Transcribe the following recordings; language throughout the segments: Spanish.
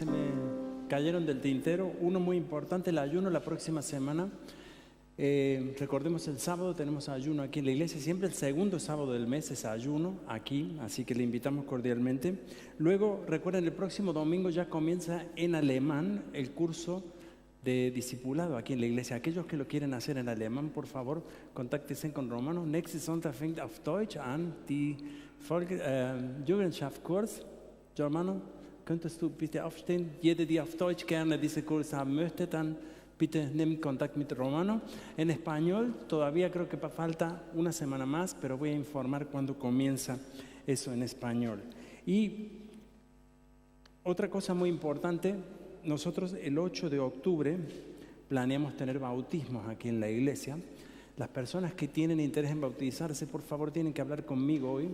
se me cayeron del tintero. Uno muy importante, el ayuno la próxima semana. Recordemos, el sábado tenemos ayuno aquí en la iglesia. Siempre el segundo sábado del mes es ayuno aquí, así que le invitamos cordialmente. Luego, recuerden, el próximo domingo ya comienza en alemán el curso de discipulado aquí en la iglesia. Aquellos que lo quieren hacer en alemán, por favor, contáctense con Romano. Nächsten Sonntag fängt auf Deutsch an, die Jugendschaftskurs. Romano, könntest du bitte aufstehen? Jeder, die auf Deutsch gerne diesen Kurs haben möchte, dann bitte nimmt Kontakt mit Romano. En español todavía creo que falta una semana más, pero voy a informar cuando comienza eso en español. Y otra cosa muy importante, nosotros el 8 de octubre planeamos tener bautismos aquí en la iglesia. Las personas que tienen interés en bautizarse, por favor, tienen que hablar conmigo hoy.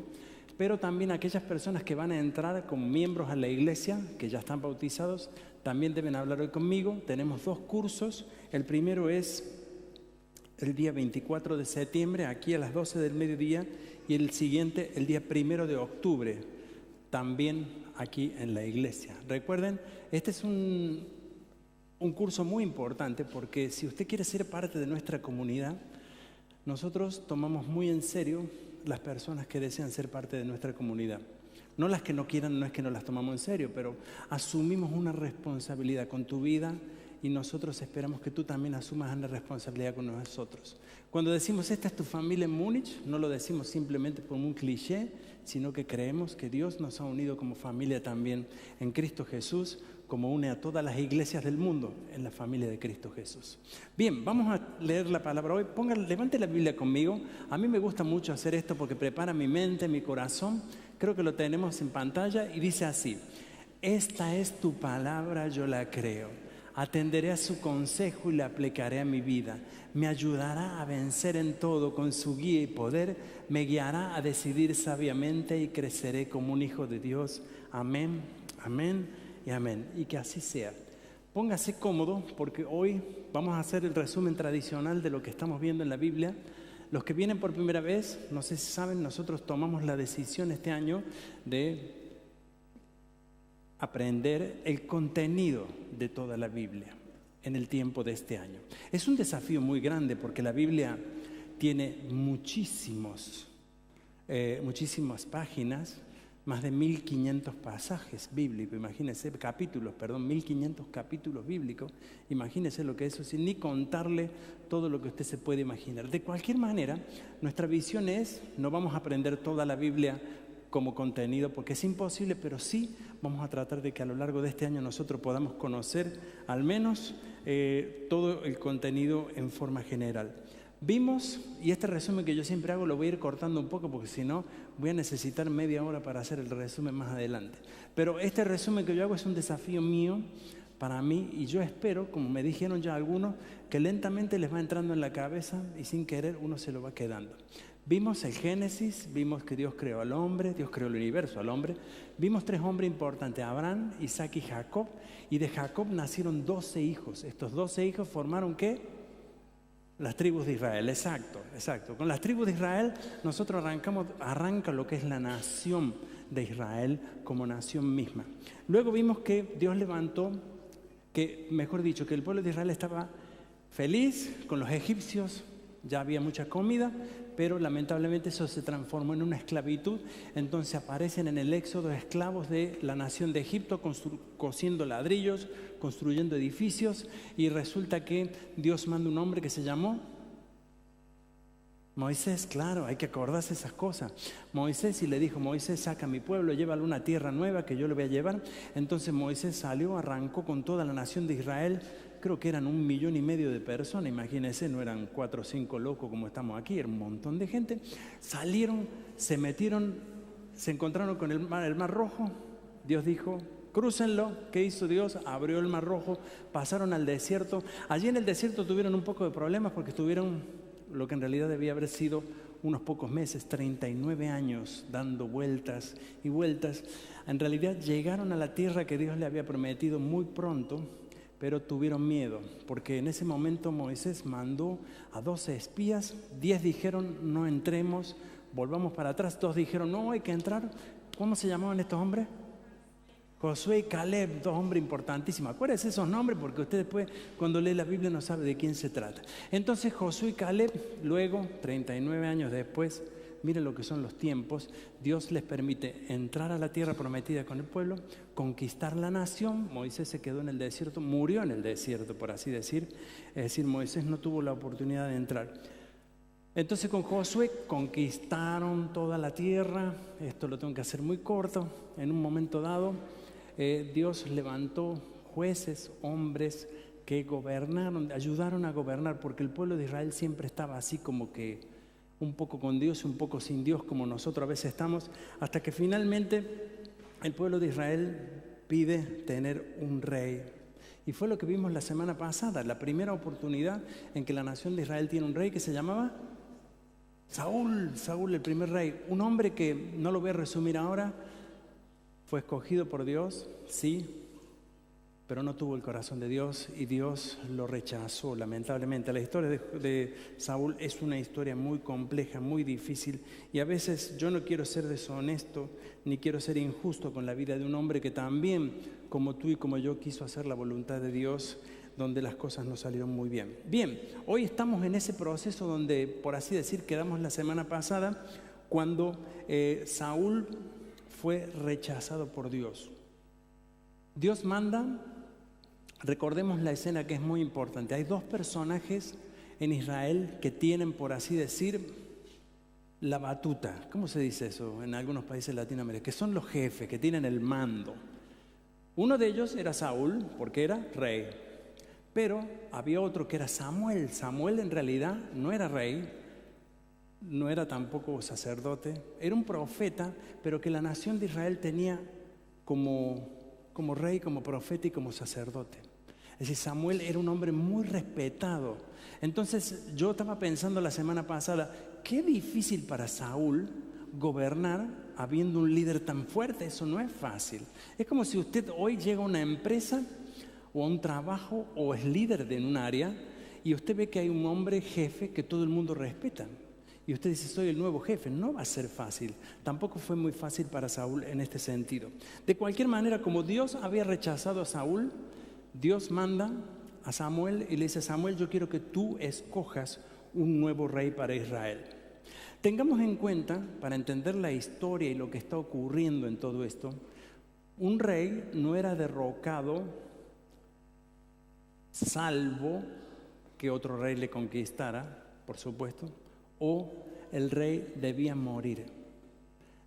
Pero también aquellas personas que van a entrar como miembros a la iglesia, que ya están bautizados, también deben hablar hoy conmigo. Tenemos 2 cursos. El primero es el día 24 de septiembre, aquí a las 12 del mediodía, y el siguiente el día 1 de octubre, también aquí en la iglesia. Recuerden, este es un curso muy importante porque si usted quiere ser parte de nuestra comunidad, nosotros tomamos muy en serio las personas que desean ser parte de nuestra comunidad. No las que no quieran, no es que no las tomamos en serio, pero asumimos una responsabilidad con tu vida y nosotros esperamos que tú también asumas una responsabilidad con nosotros. Cuando decimos esta es tu familia en Múnich, no lo decimos simplemente como un cliché, sino que creemos que Dios nos ha unido como familia también en Cristo Jesús, como une a todas las iglesias del mundo en la familia de Cristo Jesús. Bien, vamos a leer la palabra hoy. Levante la Biblia conmigo. A mí me gusta mucho hacer esto porque prepara mi mente, mi corazón. Creo que lo tenemos en pantalla y dice así: esta es tu palabra, yo la creo. Atenderé a su consejo y la aplicaré a mi vida. Me ayudará a vencer en todo con su guía y poder. Me guiará a decidir sabiamente y creceré como un hijo de Dios. Amén, amén y amén. Y que así sea. Póngase cómodo porque hoy vamos a hacer el resumen tradicional de lo que estamos viendo en la Biblia. Los que vienen por primera vez, no sé si saben, nosotros tomamos la decisión este año de aprender el contenido de toda la Biblia en el tiempo de este año. Es un desafío muy grande porque la Biblia tiene muchísimas páginas, más de 1500 pasajes bíblicos, imagínense, 1500 capítulos bíblicos, imagínense lo que eso es, sin ni contarle todo lo que usted se puede imaginar. De cualquier manera, nuestra visión es, no vamos a aprender toda la Biblia como contenido porque es imposible, pero sí vamos a tratar de que a lo largo de este año nosotros podamos conocer al menos todo el contenido en forma general. Vimos, y este resumen que yo siempre hago lo voy a ir cortando un poco porque si no voy a necesitar media hora para hacer el resumen más adelante. Pero este resumen que yo hago es un desafío mío para mí y yo espero, como me dijeron ya algunos, que lentamente les va entrando en la cabeza y sin querer uno se lo va quedando. Vimos el Génesis, vimos que Dios creó al hombre, Dios creó el universo al hombre. Vimos 3 hombres importantes, Abraham, Isaac y Jacob. Y de Jacob nacieron 12 hijos. Estos 12 hijos formaron ¿qué? Las tribus de Israel, exacto. Con las tribus de Israel nosotros arranca lo que es la nación de Israel como nación misma. Luego vimos que Dios levantó, que el pueblo de Israel estaba feliz con los egipcios, ya había mucha comida, pero lamentablemente eso se transformó en una esclavitud. Entonces aparecen en el éxodo esclavos de la nación de Egipto, cosiendo ladrillos, construyendo edificios, y resulta que Dios manda un hombre que se llamó Moisés. Claro, hay que acordarse esas cosas. Moisés, y le dijo: Moisés, saca a mi pueblo, llévalo a una tierra nueva que yo le voy a llevar. Entonces Moisés salió, arrancó con toda la nación de Israel. Creo que eran 1,5 millones de personas, imagínense, no eran 4 o 5 locos como estamos aquí, era un montón de gente. Salieron, se metieron, se encontraron con el mar Rojo. Dios dijo: crúcenlo. ¿Qué hizo Dios? Abrió el mar Rojo, pasaron al desierto. Allí en el desierto tuvieron un poco de problemas porque estuvieron lo que en realidad debía haber sido unos pocos meses, 39 años dando vueltas y vueltas. En realidad llegaron a la tierra que Dios le había prometido muy pronto, pero tuvieron miedo, porque en ese momento Moisés mandó a 12 espías, 10 dijeron no entremos, volvamos para atrás, 2 dijeron no hay que entrar. ¿Cómo se llamaban estos hombres? Josué y Caleb, dos hombres importantísimos. Acuérdense esos nombres porque usted después, cuando lee la Biblia, no sabe de quién se trata. Entonces Josué y Caleb, luego, 39 años después, miren lo que son los tiempos, Dios les permite entrar a la tierra prometida con el pueblo, conquistar la nación. Moisés se quedó en el desierto, murió en el desierto, por así decir. Es decir, Moisés no tuvo la oportunidad de entrar. Entonces con Josué conquistaron toda la tierra. Esto lo tengo que hacer muy corto. En un momento dado, Dios levantó jueces, hombres que gobernaron, ayudaron a gobernar, porque el pueblo de Israel siempre estaba así como que un poco con Dios y un poco sin Dios, como nosotros a veces estamos, hasta que finalmente el pueblo de Israel pide tener un rey. Y fue lo que vimos la semana pasada, la primera oportunidad en que la nación de Israel tiene un rey que se llamaba Saúl, el primer rey. Un hombre que, no lo voy a resumir ahora, fue escogido por Dios, sí, pero no tuvo el corazón de Dios y Dios lo rechazó, lamentablemente. La historia de Saúl es una historia muy compleja, muy difícil, y a veces yo no quiero ser deshonesto ni quiero ser injusto con la vida de un hombre que también, como tú y como yo, quiso hacer la voluntad de Dios, donde las cosas no salieron muy bien. Bien, hoy estamos en ese proceso donde, por así decir, quedamos la semana pasada, cuando Saúl fue rechazado por Dios. Dios manda, recordemos la escena que es muy importante. Hay dos personajes en Israel que tienen, por así decir, la batuta. ¿Cómo se dice eso en algunos países latinoamericanos? Que son los jefes, que tienen el mando. Uno de ellos era Saúl, porque era rey. Pero había otro que era Samuel. Samuel en realidad no era rey, no era tampoco sacerdote, era un profeta, pero que la nación de Israel tenía como rey, como profeta y como sacerdote. Es decir, Samuel era un hombre muy respetado. Entonces yo estaba pensando la semana pasada, qué difícil para Saúl gobernar habiendo un líder tan fuerte. Eso no es fácil. Es como si usted hoy llega a una empresa o a un trabajo o es líder de un área y usted ve que hay un hombre jefe que todo el mundo respeta. Y usted dice, soy el nuevo jefe. No va a ser fácil. Tampoco fue muy fácil para Saúl en este sentido. De cualquier manera, como Dios había rechazado a Saúl, Dios manda a Samuel y le dice, Samuel, yo quiero que tú escojas un nuevo rey para Israel. Tengamos en cuenta, para entender la historia y lo que está ocurriendo en todo esto, un rey no era derrocado salvo que otro rey le conquistara, por supuesto, o el rey debía morir.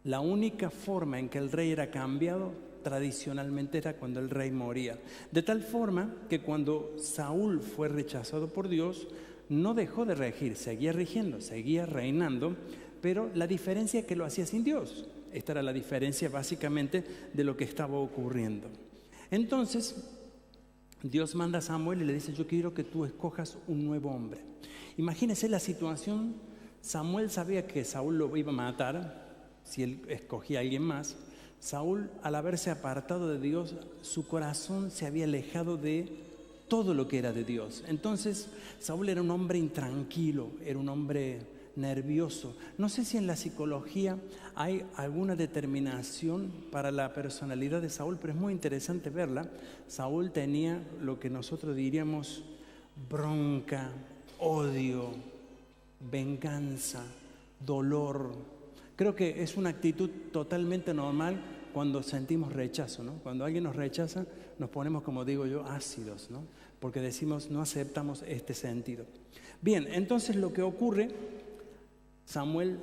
La única forma en que el rey era cambiado tradicionalmente era cuando el rey moría. De tal forma que cuando Saúl fue rechazado por Dios, no dejó de regir, seguía rigiendo, seguía reinando, pero la diferencia es que lo hacía sin Dios. Esta era la diferencia básicamente de lo que estaba ocurriendo. Entonces, Dios manda a Samuel y le dice, yo quiero que tú escojas un nuevo hombre. Imagínense la situación. Samuel sabía que Saúl lo iba a matar si él escogía a alguien más. Saúl, al haberse apartado de Dios, su corazón se había alejado de todo lo que era de Dios. Entonces, Saúl era un hombre intranquilo, era un hombre nervioso. No sé si en la psicología hay alguna determinación para la personalidad de Saúl, pero es muy interesante verla. Saúl tenía lo que nosotros diríamos bronca, odio, venganza, dolor. Creo que es una actitud totalmente normal cuando sentimos rechazo, ¿no? Cuando alguien nos rechaza, nos ponemos, como digo yo, ácidos, ¿no? Porque decimos, no aceptamos este sentido. Bien, entonces lo que ocurre, Samuel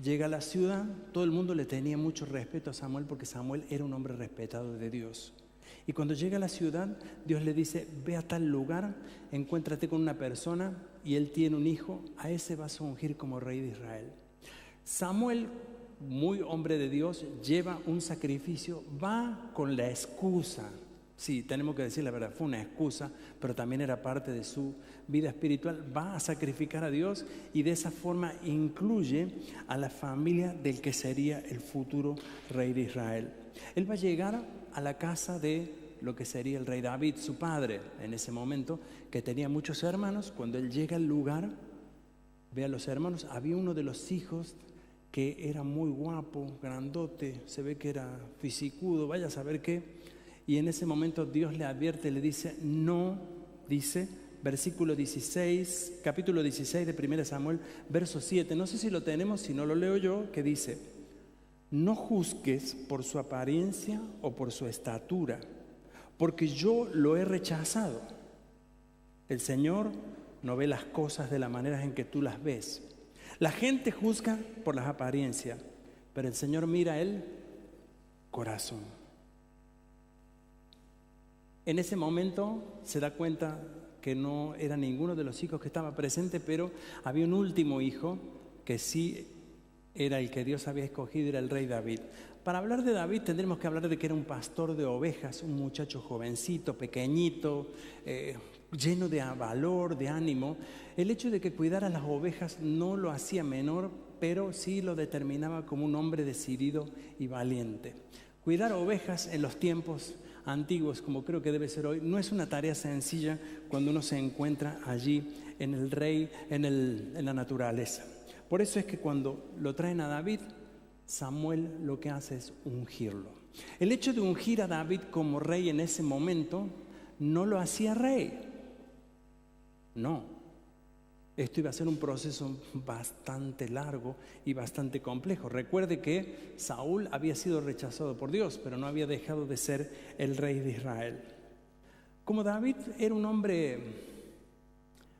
llega a la ciudad, todo el mundo le tenía mucho respeto a Samuel porque Samuel era un hombre respetado de Dios. Y cuando llega a la ciudad, Dios le dice, ve a tal lugar, encuéntrate con una persona y él tiene un hijo, a ese vas a ungir como rey de Israel. Samuel, muy hombre de Dios, lleva un sacrificio, va con la excusa. Sí, tenemos que decir la verdad, fue una excusa, pero también era parte de su vida espiritual. Va a sacrificar a Dios y de esa forma incluye a la familia del que sería el futuro rey de Israel. Él va a llegar a la casa de lo que sería el rey David, su padre, en ese momento, que tenía muchos hermanos. Cuando él llega al lugar, ve a los hermanos, había uno de los hijos que era muy guapo, grandote, se ve que era fisicudo, vaya a saber qué. Y en ese momento Dios le advierte, le dice, no, dice, versículo 16, capítulo 16 de 1 Samuel, verso 7. No sé si lo tenemos, si no lo leo yo, que dice, no juzgues por su apariencia o por su estatura, porque yo lo he rechazado. El Señor no ve las cosas de la manera en que tú las ves. La gente juzga por las apariencias, pero el Señor mira el corazón. En ese momento se da cuenta que no era ninguno de los hijos que estaba presente, pero había un último hijo que sí era el que Dios había escogido, era el rey David. Para hablar de David tendremos que hablar de que era un pastor de ovejas, un muchacho jovencito, pequeñito, lleno de valor, de ánimo. El hecho de que cuidara las ovejas no lo hacía menor, pero sí lo determinaba como un hombre decidido y valiente. Cuidar ovejas en los tiempos antiguos, como creo que debe ser hoy, no es una tarea sencilla cuando uno se encuentra allí en el rey, en la naturaleza. Por eso es que cuando lo traen a David, Samuel lo que hace es ungirlo. El hecho de ungir a David como rey en ese momento no lo hacía rey. No. Esto iba a ser un proceso bastante largo y bastante complejo. Recuerde que Saúl había sido rechazado por Dios, pero no había dejado de ser el rey de Israel. Como David era un hombre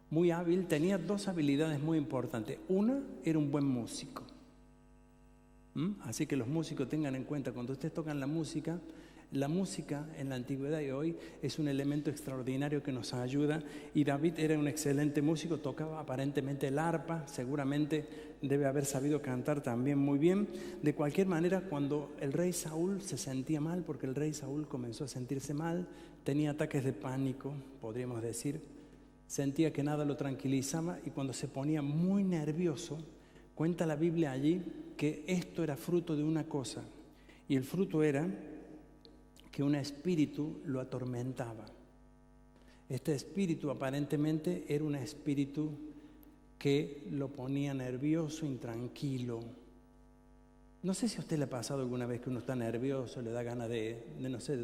muy hábil, tenía dos habilidades muy importantes. Una, era un buen músico. Así que los músicos tengan en cuenta, cuando ustedes tocan la música en la antigüedad y hoy es un elemento extraordinario que nos ayuda. Y David era un excelente músico, tocaba aparentemente el arpa, seguramente debe haber sabido cantar también muy bien. De cualquier manera, cuando el rey Saúl se sentía mal, porque el rey Saúl comenzó a sentirse mal, tenía ataques de pánico, podríamos decir, sentía que nada lo tranquilizaba y cuando se ponía muy nervioso, cuenta la Biblia allí que esto era fruto de una cosa, y el fruto era que un espíritu lo atormentaba. Este espíritu aparentemente era un espíritu que lo ponía nervioso, intranquilo. No sé si a usted le ha pasado alguna vez que uno está nervioso, le da ganas de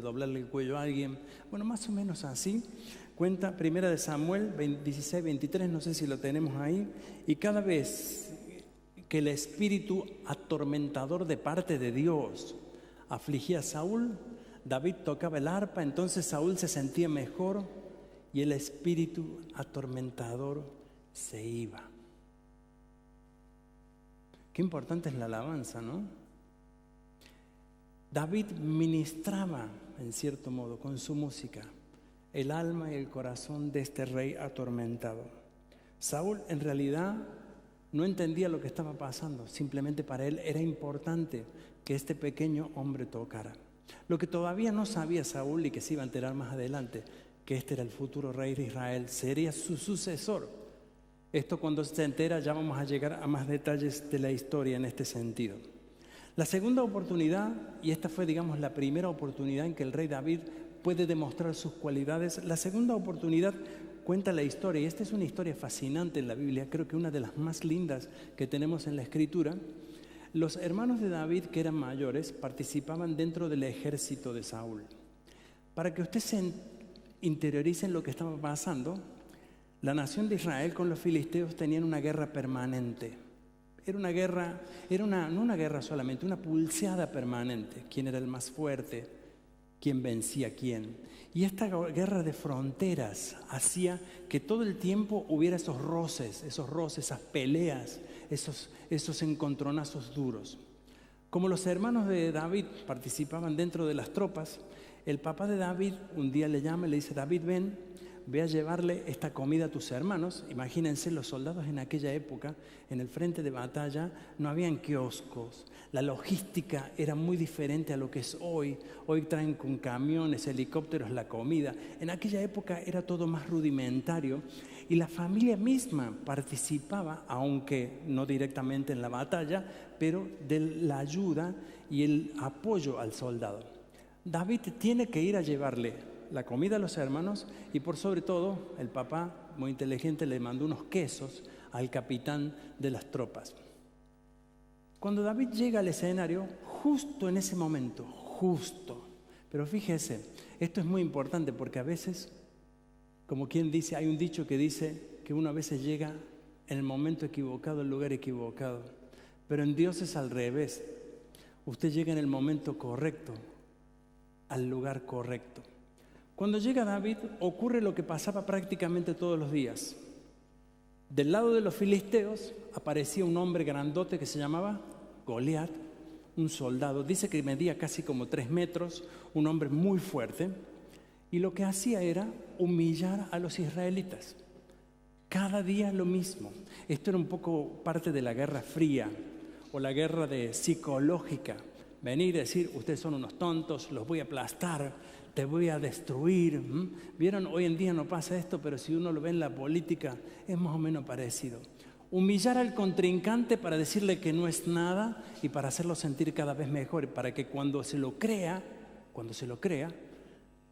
doblarle el cuello a alguien. Bueno, más o menos así. Cuenta 1 Samuel 16, 23, no sé si lo tenemos ahí. Y cada vez que el espíritu atormentador de parte de Dios afligía a Saúl, David tocaba el arpa, entonces Saúl se sentía mejor y el espíritu atormentador se iba. Qué importante es la alabanza, ¿no? David ministraba, en cierto modo, con su música, el alma y el corazón de este rey atormentado. Saúl, en realidad, no entendía lo que estaba pasando, simplemente para él era importante que este pequeño hombre tocara. Lo que todavía no sabía Saúl y que se iba a enterar más adelante, que este era el futuro rey de Israel, sería su sucesor. Esto cuando se entera ya vamos a llegar a más detalles de la historia en este sentido. La segunda oportunidad, y esta fue digamos la primera oportunidad en que el rey David puede demostrar sus cualidades, la segunda oportunidad cuenta la historia, y esta es una historia fascinante en la Biblia, creo que una de las más lindas que tenemos en la Escritura. Los hermanos de David, que eran mayores, participaban dentro del ejército de Saúl. Para que usted se interiorice en lo que estaba pasando, la nación de Israel con los filisteos tenían una guerra permanente. Era una guerra, no una guerra solamente, una pulseada permanente. ¿Quién era el más fuerte? ¿Quién vencía a quién? Y esta guerra de fronteras hacía que todo el tiempo hubiera esos roces, esas peleas, esos encontronazos duros. Como los hermanos de David participaban dentro de las tropas, el papá de David un día le llama y le dice: David, ve a llevarle esta comida a tus hermanos. Imagínense, los soldados en aquella época, en el frente de batalla, no habían kioscos. La logística era muy diferente a lo que es hoy. Hoy traen con camiones, helicópteros la comida. En aquella época era todo más rudimentario y la familia misma participaba, aunque no directamente en la batalla, pero de la ayuda y el apoyo al soldado. David tiene que ir a llevarle la comida a los hermanos y por sobre todo el papá, muy inteligente, le mandó unos quesos al capitán de las tropas. Cuando David llega al escenario, justo en ese momento, justo. Pero fíjese, esto es muy importante porque a veces, como quien dice, hay un dicho que dice que uno a veces llega en el momento equivocado, al lugar equivocado. Pero en Dios es al revés. Usted llega en el momento correcto, al lugar correcto. Cuando llega David, ocurre lo que pasaba prácticamente todos los días. Del lado de los filisteos aparecía un hombre grandote que se llamaba Goliat, un soldado. Dice que medía casi como 3 metros, un hombre muy fuerte. Y lo que hacía era humillar a los israelitas. Cada día lo mismo. Esto era un poco parte de la Guerra Fría o la guerra psicológica. Venir y decir, ustedes son unos tontos, los voy a aplastar, te voy a destruir. ¿Vieron? Hoy en día no pasa esto, pero si uno lo ve en la política, es más o menos parecido. Humillar al contrincante para decirle que no es nada y para hacerlo sentir cada vez mejor, para que cuando se lo crea,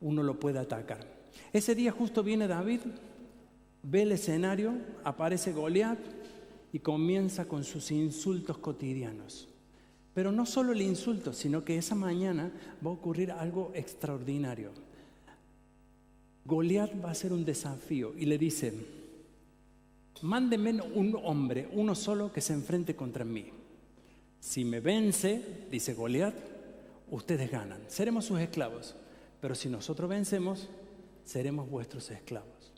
uno lo pueda atacar. Ese día justo viene David, ve el escenario, aparece Goliat y comienza con sus insultos cotidianos. Pero no solo el insulto, sino que esa mañana va a ocurrir algo extraordinario. Goliat va a hacer un desafío y le dice: mándeme un hombre, uno solo, que se enfrente contra mí. Si me vence, dice Goliat, ustedes ganan, seremos sus esclavos. Pero si nosotros vencemos, seremos vuestros esclavos.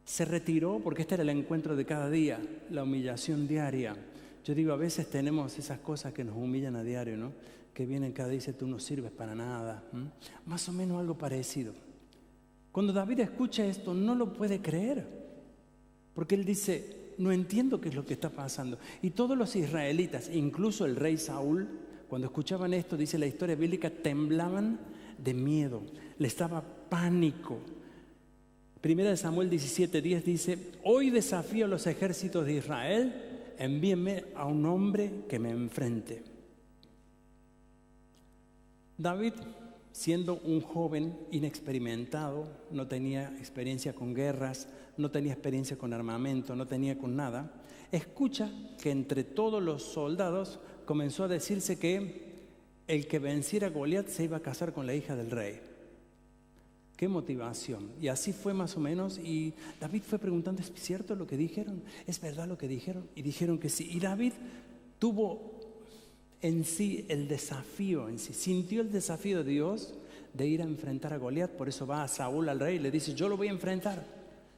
Se retiró porque este era el encuentro de cada día, la humillación diaria. Yo digo, a veces tenemos esas cosas que nos humillan a diario, ¿no? Que vienen cada día y dicen, tú no sirves para nada. Más o menos algo parecido. Cuando David escucha esto, no lo puede creer. Porque él dice, no entiendo qué es lo que está pasando. Y todos los israelitas, incluso el rey Saúl, cuando escuchaban esto, dice la historia bíblica, temblaban de miedo. Les daba pánico. Primera de Samuel 17:10 dice, hoy desafío a los ejércitos de Israel, envíenme a un hombre que me enfrente. David, siendo un joven inexperimentado, no tenía experiencia con guerras, no tenía experiencia con armamento, no tenía con nada, escucha que entre todos los soldados comenzó a decirse que el que venciera a Goliat se iba a casar con la hija del rey. ¡Qué motivación! Y así fue más o menos, y David fue preguntando, ¿es cierto lo que dijeron? ¿Es verdad lo que dijeron? Y dijeron que sí. Y David tuvo en sí el desafío, sintió el desafío de Dios de ir a enfrentar a Goliat. Por eso va a Saúl, al rey, y le dice, yo lo voy a enfrentar.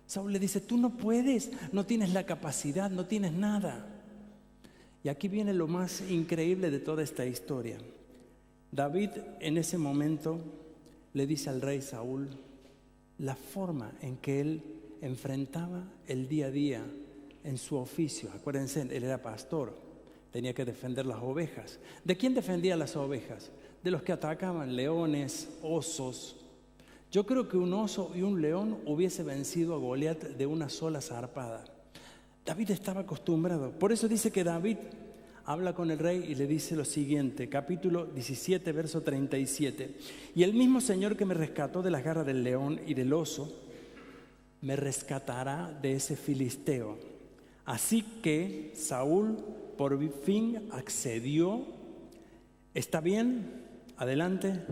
Saúl le dice, tú no puedes, no tienes la capacidad, no tienes nada. Y aquí viene lo más increíble de toda esta historia. David en ese momento le dice al rey Saúl la forma en que él enfrentaba el día a día en su oficio. Acuérdense, él era pastor, tenía que defender las ovejas. ¿De quién defendía las ovejas? De los que atacaban leones, osos. Yo creo que un oso y un león hubiese vencido a Goliat de una sola zarpada. David estaba acostumbrado. Por eso dice que David habla con el rey y le dice lo siguiente, capítulo 17, verso 37. Y el mismo Señor que me rescató de las garras del león y del oso, me rescatará de ese filisteo. Así que Saúl por fin accedió. ¿Está bien? Adelante.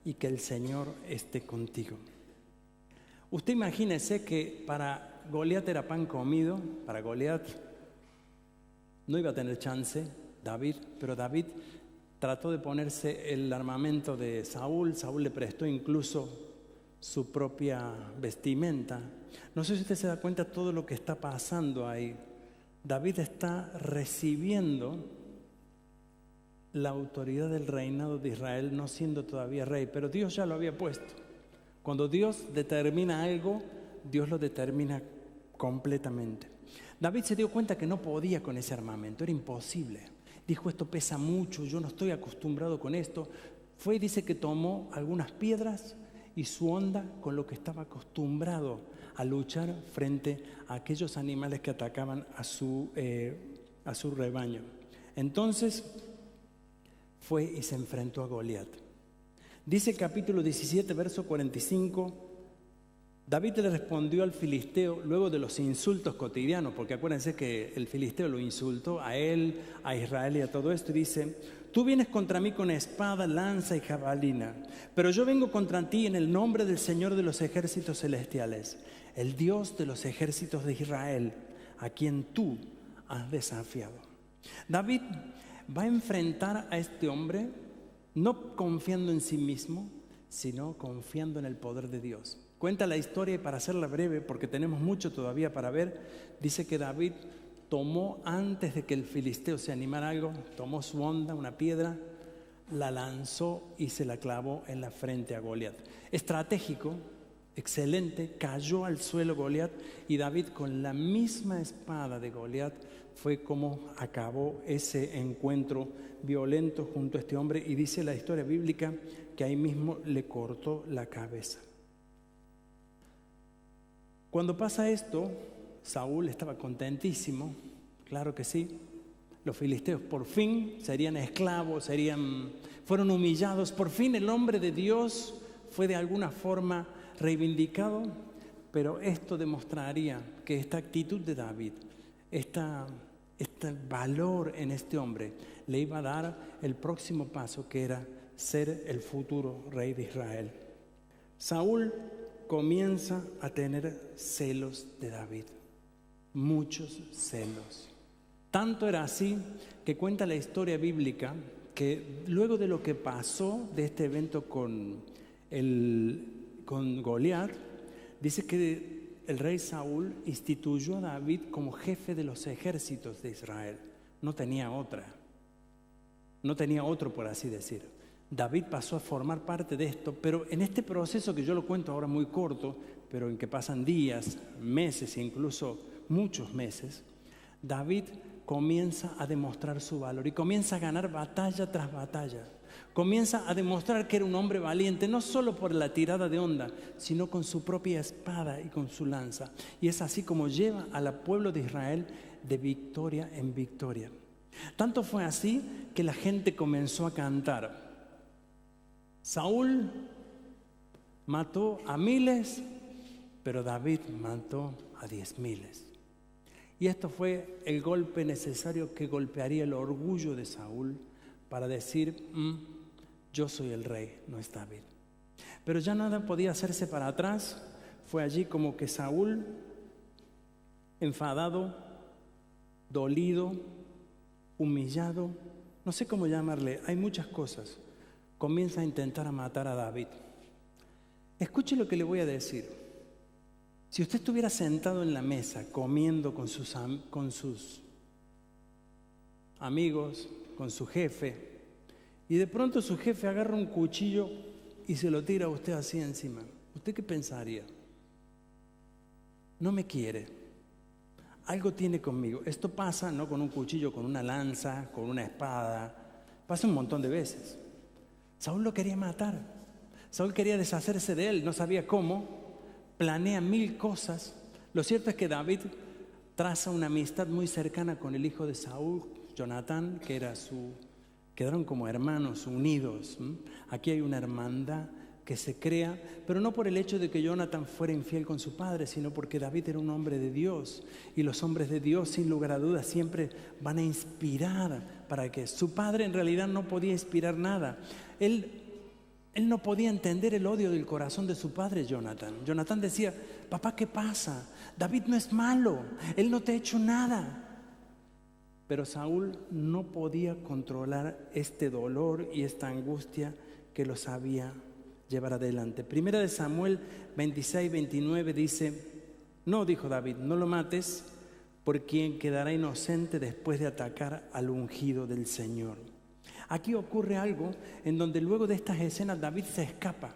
Y que el Señor esté contigo. Usted imagínese que para Goliat era pan comido, para Goliat no iba a tener chance David, pero David trató de ponerse el armamento de Saúl. Saúl le prestó incluso su propia vestimenta. No sé si usted se da cuenta de todo lo que está pasando ahí. David está recibiendo la autoridad del reinado de Israel, no siendo todavía rey, pero Dios ya lo había puesto. Cuando Dios determina algo, Dios lo determina completamente. David se dio cuenta que no podía con ese armamento, era imposible. Dijo, esto pesa mucho, yo no estoy acostumbrado con esto. Fue y dice que tomó algunas piedras y su honda con lo que estaba acostumbrado a luchar frente a aquellos animales que atacaban a su rebaño. Entonces fue y se enfrentó a Goliat. Dice el capítulo 17, verso 45, David le respondió al filisteo luego de los insultos cotidianos, porque acuérdense que el filisteo lo insultó a él, a Israel y a todo esto, y dice: tú vienes contra mí con espada, lanza y jabalina, pero yo vengo contra ti en el nombre del Señor de los ejércitos celestiales, el Dios de los ejércitos de Israel, a quien tú has desafiado. David va a enfrentar a este hombre no confiando en sí mismo, sino confiando en el poder de Dios. Cuenta la historia, y para hacerla breve, porque tenemos mucho todavía para ver, dice que David tomó, antes de que el filisteo se animara a algo, tomó su honda, una piedra, la lanzó y se la clavó en la frente a Goliat. Estratégico, excelente, cayó al suelo Goliat, y David con la misma espada de Goliat fue como acabó ese encuentro violento junto a este hombre, y dice la historia bíblica que ahí mismo le cortó la cabeza. Cuando pasa esto, Saúl estaba contentísimo, claro que sí. Los filisteos por fin serían esclavos, fueron humillados. Por fin el hombre de Dios fue de alguna forma reivindicado, pero esto demostraría que esta actitud de David, este valor en este hombre, le iba a dar el próximo paso, que era ser el futuro rey de Israel. Saúl comienza a tener celos de David, muchos celos. Tanto era así que cuenta la historia bíblica que luego de lo que pasó de este evento con Goliat, dice que el rey Saúl instituyó a David como jefe de los ejércitos de Israel. No tenía otro, por así decir. David pasó a formar parte de esto, pero en este proceso que yo lo cuento ahora muy corto, pero en que pasan días, meses, incluso muchos meses, David comienza a demostrar su valor y comienza a ganar batalla tras batalla. Comienza a demostrar que era un hombre valiente, no solo por la tirada de honda, sino con su propia espada y con su lanza. Y es así como lleva al pueblo de Israel de victoria en victoria. Tanto fue así que la gente comenzó a cantar: Saúl mató a miles, pero David mató a 10,000. Y esto fue el golpe necesario que golpearía el orgullo de Saúl para decir: yo soy el rey, no es David. Pero ya nada podía hacerse para atrás. Fue allí como que Saúl, enfadado, dolido, humillado, no sé cómo llamarle, hay muchas cosas, comienza a intentar matar a David. Escuche lo que le voy a decir. Si usted estuviera sentado en la mesa comiendo con sus amigos, con su jefe, y de pronto su jefe agarra un cuchillo y se lo tira a usted así encima, ¿usted qué pensaría? No me quiere, algo tiene conmigo. Esto pasa no con un cuchillo, con una lanza, con una espada, pasa un montón de veces. Saúl lo quería matar, Saúl quería deshacerse de él, no sabía cómo, planea 1000 cosas. Lo cierto es que David traza una amistad muy cercana con el hijo de Saúl, Jonatán, quedaron como hermanos unidos. Aquí hay una hermandad que se crea, pero no por el hecho de que Jonatán fuera infiel con su padre, sino porque David era un hombre de Dios, y los hombres de Dios, sin lugar a dudas, siempre van a inspirar. Para que su padre en realidad no podía inspirar nada. Él no podía entender el odio del corazón de su padre, Jonatán. Jonatán decía: papá, ¿qué pasa? David no es malo, él no te ha hecho nada. Pero Saúl no podía controlar este dolor y esta angustia que lo sabía llevar adelante. Primera de Samuel 26-29 dice: no, dijo David, no lo mates, por quien quedará inocente después de atacar al ungido del Señor. Aquí ocurre algo en donde luego de estas escenas David se escapa.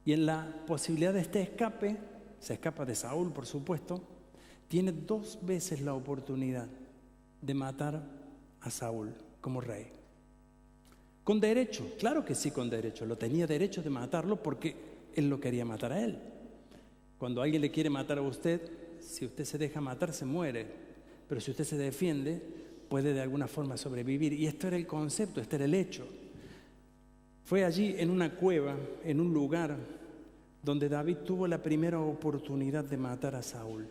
Y en la posibilidad de este escape, se escapa de Saúl, por supuesto, tiene 2 veces la oportunidad de matar a Saúl como rey. Con derecho, claro que sí, con derecho. Lo tenía derecho de matarlo porque él lo quería matar a él. Cuando alguien le quiere matar a usted, si usted se deja matar, se muere. Pero si usted se defiende, puede de alguna forma sobrevivir. Y esto era el concepto, este era el hecho. Fue allí en una cueva, en un lugar donde David tuvo la primera oportunidad de matar a Saúl.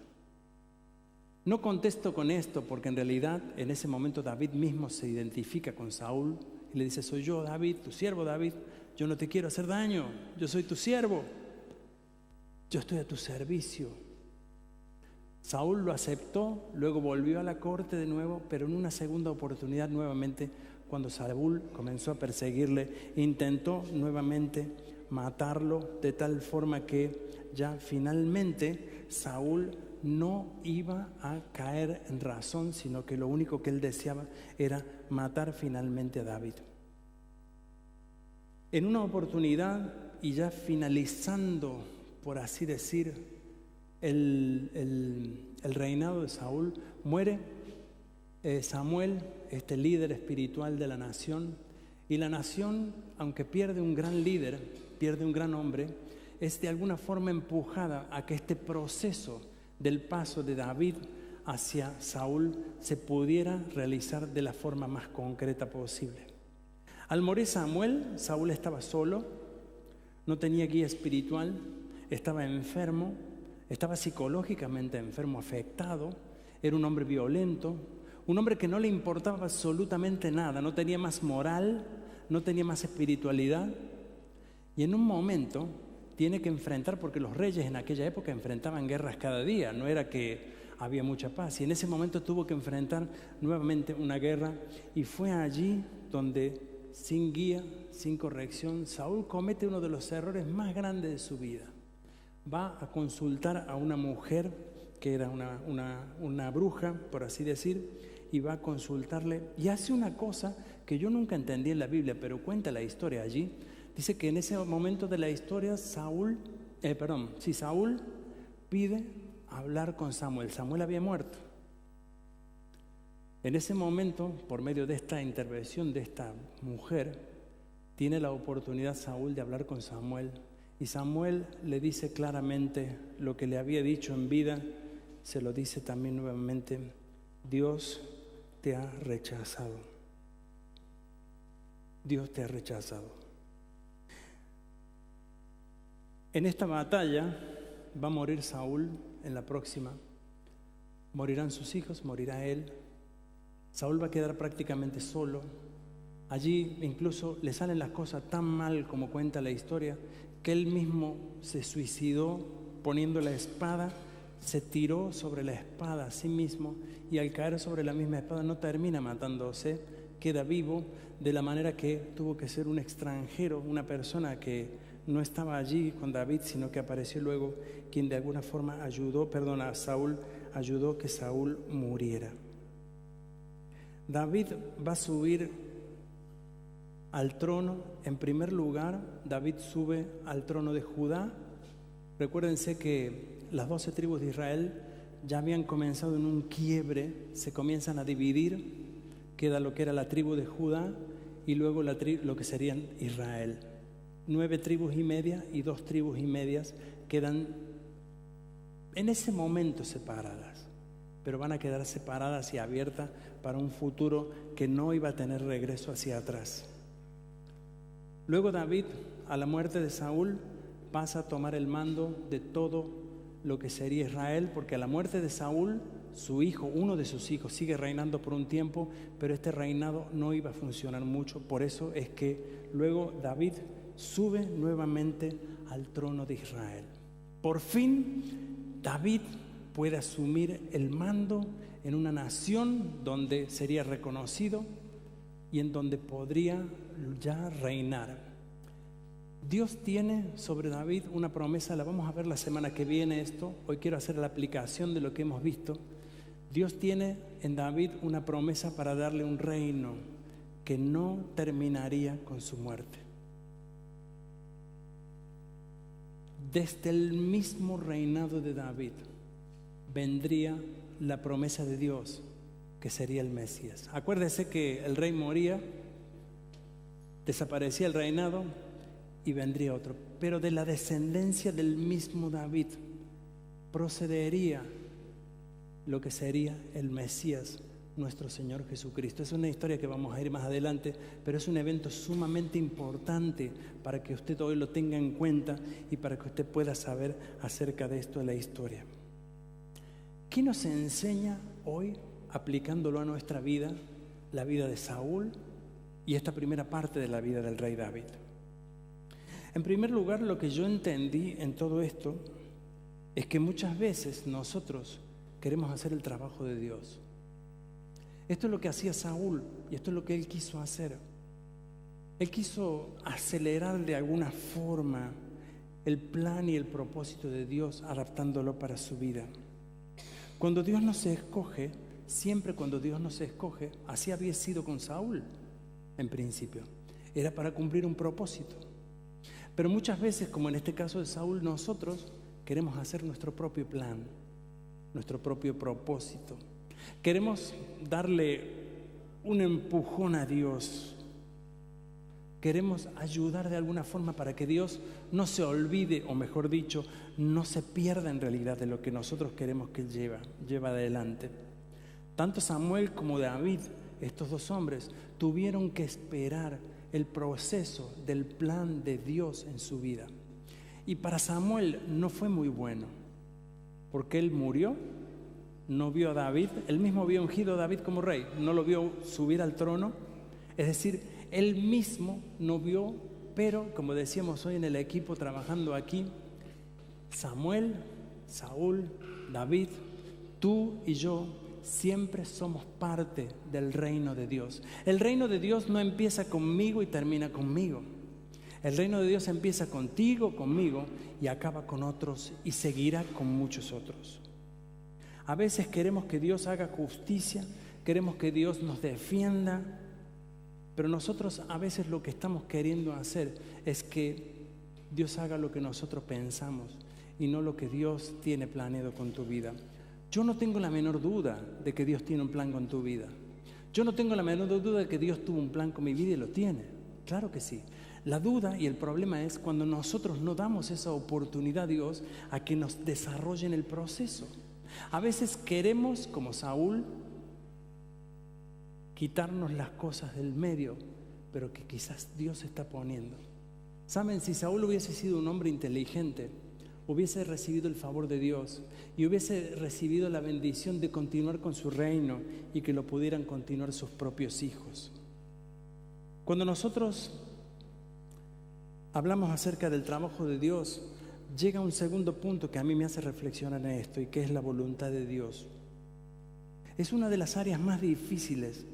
No contesto con esto porque en realidad en ese momento David mismo se identifica con Saúl y le dice: soy yo, David, tu siervo David, yo no te quiero hacer daño, yo soy tu siervo, yo estoy a tu servicio. Saúl lo aceptó, luego volvió a la corte de nuevo, pero en una segunda oportunidad nuevamente, cuando Saúl comenzó a perseguirle, intentó nuevamente matarlo de tal forma que ya finalmente Saúl no iba a caer en razón, sino que lo único que él deseaba era matar finalmente a David. En una oportunidad, y ya finalizando, por así decir, el reinado de Saúl, muere Samuel, este líder espiritual de la nación, y la nación, aunque pierde un gran líder, pierde un gran hombre, es de alguna forma empujada a que este proceso del paso de David hacia Saúl se pudiera realizar de la forma más concreta posible. Al morir Samuel, Saúl estaba solo, no tenía guía espiritual, estaba enfermo, estaba psicológicamente enfermo, afectado, era un hombre violento, un hombre que no le importaba absolutamente nada, no tenía más moral, no tenía más espiritualidad, y en un momento tiene que enfrentar, porque los reyes en aquella época enfrentaban guerras cada día, no era que había mucha paz, y en ese momento tuvo que enfrentar nuevamente una guerra, y fue allí donde, sin guía, sin corrección, Saúl comete uno de los errores más grandes de su vida. Va a consultar a una mujer que era una bruja, por así decir, y va a consultarle, y hace una cosa que yo nunca entendí en la Biblia, pero cuenta la historia allí. Dice que en ese momento de la historia Saúl pide hablar con Samuel. Samuel había muerto. En ese momento, por medio de esta intervención de esta mujer, tiene la oportunidad Saúl de hablar con Samuel. Y Samuel le dice claramente lo que le había dicho en vida, se lo dice también nuevamente: Dios te ha rechazado. Dios te ha rechazado. En esta batalla va a morir Saúl, en la próxima. Morirán sus hijos, morirá él. Saúl va a quedar prácticamente solo. Allí incluso le salen las cosas tan mal como cuenta la historia, que él mismo se suicidó poniendo la espada, se tiró sobre la espada a sí mismo, y al caer sobre la misma espada no termina matándose, queda vivo, de la manera que tuvo que ser un extranjero, una persona que no estaba allí con David, sino que apareció luego, quien de alguna forma a Saúl, ayudó que Saúl muriera. David va a subir al trono. En primer lugar, David sube al trono de Judá. Recuérdense que las 12 tribus de Israel ya habían comenzado en un quiebre, se comienzan a dividir, queda lo que era la tribu de Judá y luego lo que serían Israel. 9 tribus y media y 2 tribus y medias quedan en ese momento separadas, pero van a quedar separadas y abiertas para un futuro que no iba a tener regreso hacia atrás. Luego David, a la muerte de Saúl, pasa a tomar el mando de todo lo que sería Israel, porque a la muerte de Saúl, su hijo, uno de sus hijos, sigue reinando por un tiempo, pero este reinado no iba a funcionar mucho. Por eso es que luego David sube nuevamente al trono de Israel. Por fin, David puede asumir el mando en una nación donde sería reconocido y en donde podría ya reinar. Dios tiene sobre David una promesa, la vamos a ver la semana que viene esto. Hoy quiero hacer la aplicación de lo que hemos visto. Dios tiene en David una promesa para darle un reino que no terminaría con su muerte. Desde el mismo reinado de David vendría la promesa de Dios, que sería el Mesías. Acuérdese que el rey moría, desaparecía el reinado y vendría otro. Pero de la descendencia del mismo David procedería lo que sería el Mesías nuestro Señor Jesucristo. Es una historia que vamos a ir más adelante, pero es un evento sumamente importante para que usted hoy lo tenga en cuenta y para que usted pueda saber acerca de esto de la historia. ¿Qué nos enseña hoy, aplicándolo a nuestra vida, la vida de Saúl y esta primera parte de la vida del rey David? En primer lugar, lo que yo entendí en todo esto es que muchas veces nosotros queremos hacer el trabajo de Dios. Esto es lo que hacía Saúl y esto es lo que él quiso hacer. Él quiso acelerar de alguna forma el plan y el propósito de Dios, adaptándolo para su vida. Cuando Dios nos escoge, siempre cuando Dios nos escoge, así había sido con Saúl en principio, era para cumplir un propósito. Pero muchas veces, como en este caso de Saúl, nosotros queremos hacer nuestro propio plan, nuestro propio propósito. Queremos darle un empujón a Dios. Queremos ayudar de alguna forma para que Dios no se olvide, o mejor dicho, no se pierda en realidad de lo que nosotros queremos que Él lleva adelante. Tanto Samuel como David, estos dos hombres, tuvieron que esperar el proceso del plan de Dios en su vida. Y para Samuel no fue muy bueno, porque él murió, no vio a David, él mismo había ungido a David como rey, no lo vio subir al trono, es decir, él mismo no vio, pero como decíamos hoy en el equipo trabajando aquí, Samuel, Saúl, David, tú y yo siempre somos parte del reino de Dios. El reino de Dios no empieza conmigo y termina conmigo. El reino de Dios empieza contigo, conmigo y acaba con otros y seguirá con muchos otros. A veces queremos que Dios haga justicia, queremos que Dios nos defienda, pero nosotros a veces lo que estamos queriendo hacer es que Dios haga lo que nosotros pensamos y no lo que Dios tiene planeado con tu vida. Yo no tengo la menor duda de que Dios tiene un plan con tu vida. Yo no tengo la menor duda de que Dios tuvo un plan con mi vida y lo tiene. Claro que sí. La duda y el problema es cuando nosotros no damos esa oportunidad a Dios a que nos desarrolle en el proceso. A veces queremos, como Saúl, quitarnos las cosas del medio, pero que quizás Dios está poniendo. Saben, si Saúl hubiese sido un hombre inteligente, hubiese recibido el favor de Dios y hubiese recibido la bendición de continuar con su reino y que lo pudieran continuar sus propios hijos. Cuando nosotros hablamos acerca del trabajo de Dios, llega un segundo punto que a mí me hace reflexionar en esto y que es la voluntad de Dios. Es una de las áreas más difíciles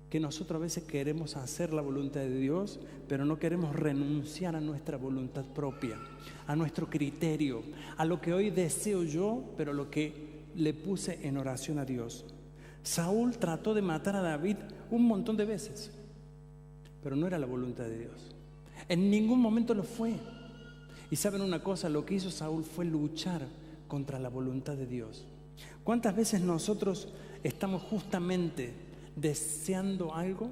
que nosotros a veces queremos hacer la voluntad de Dios, pero no queremos renunciar a nuestra voluntad propia, a nuestro criterio, a lo que hoy deseo yo, pero lo que le puse en oración a Dios. Saúl trató de matar a David un montón de veces, pero no era la voluntad de Dios. En ningún momento lo fue. Y saben una cosa, lo que hizo Saúl fue luchar contra la voluntad de Dios. ¿Cuántas veces nosotros estamos justamente deseando algo,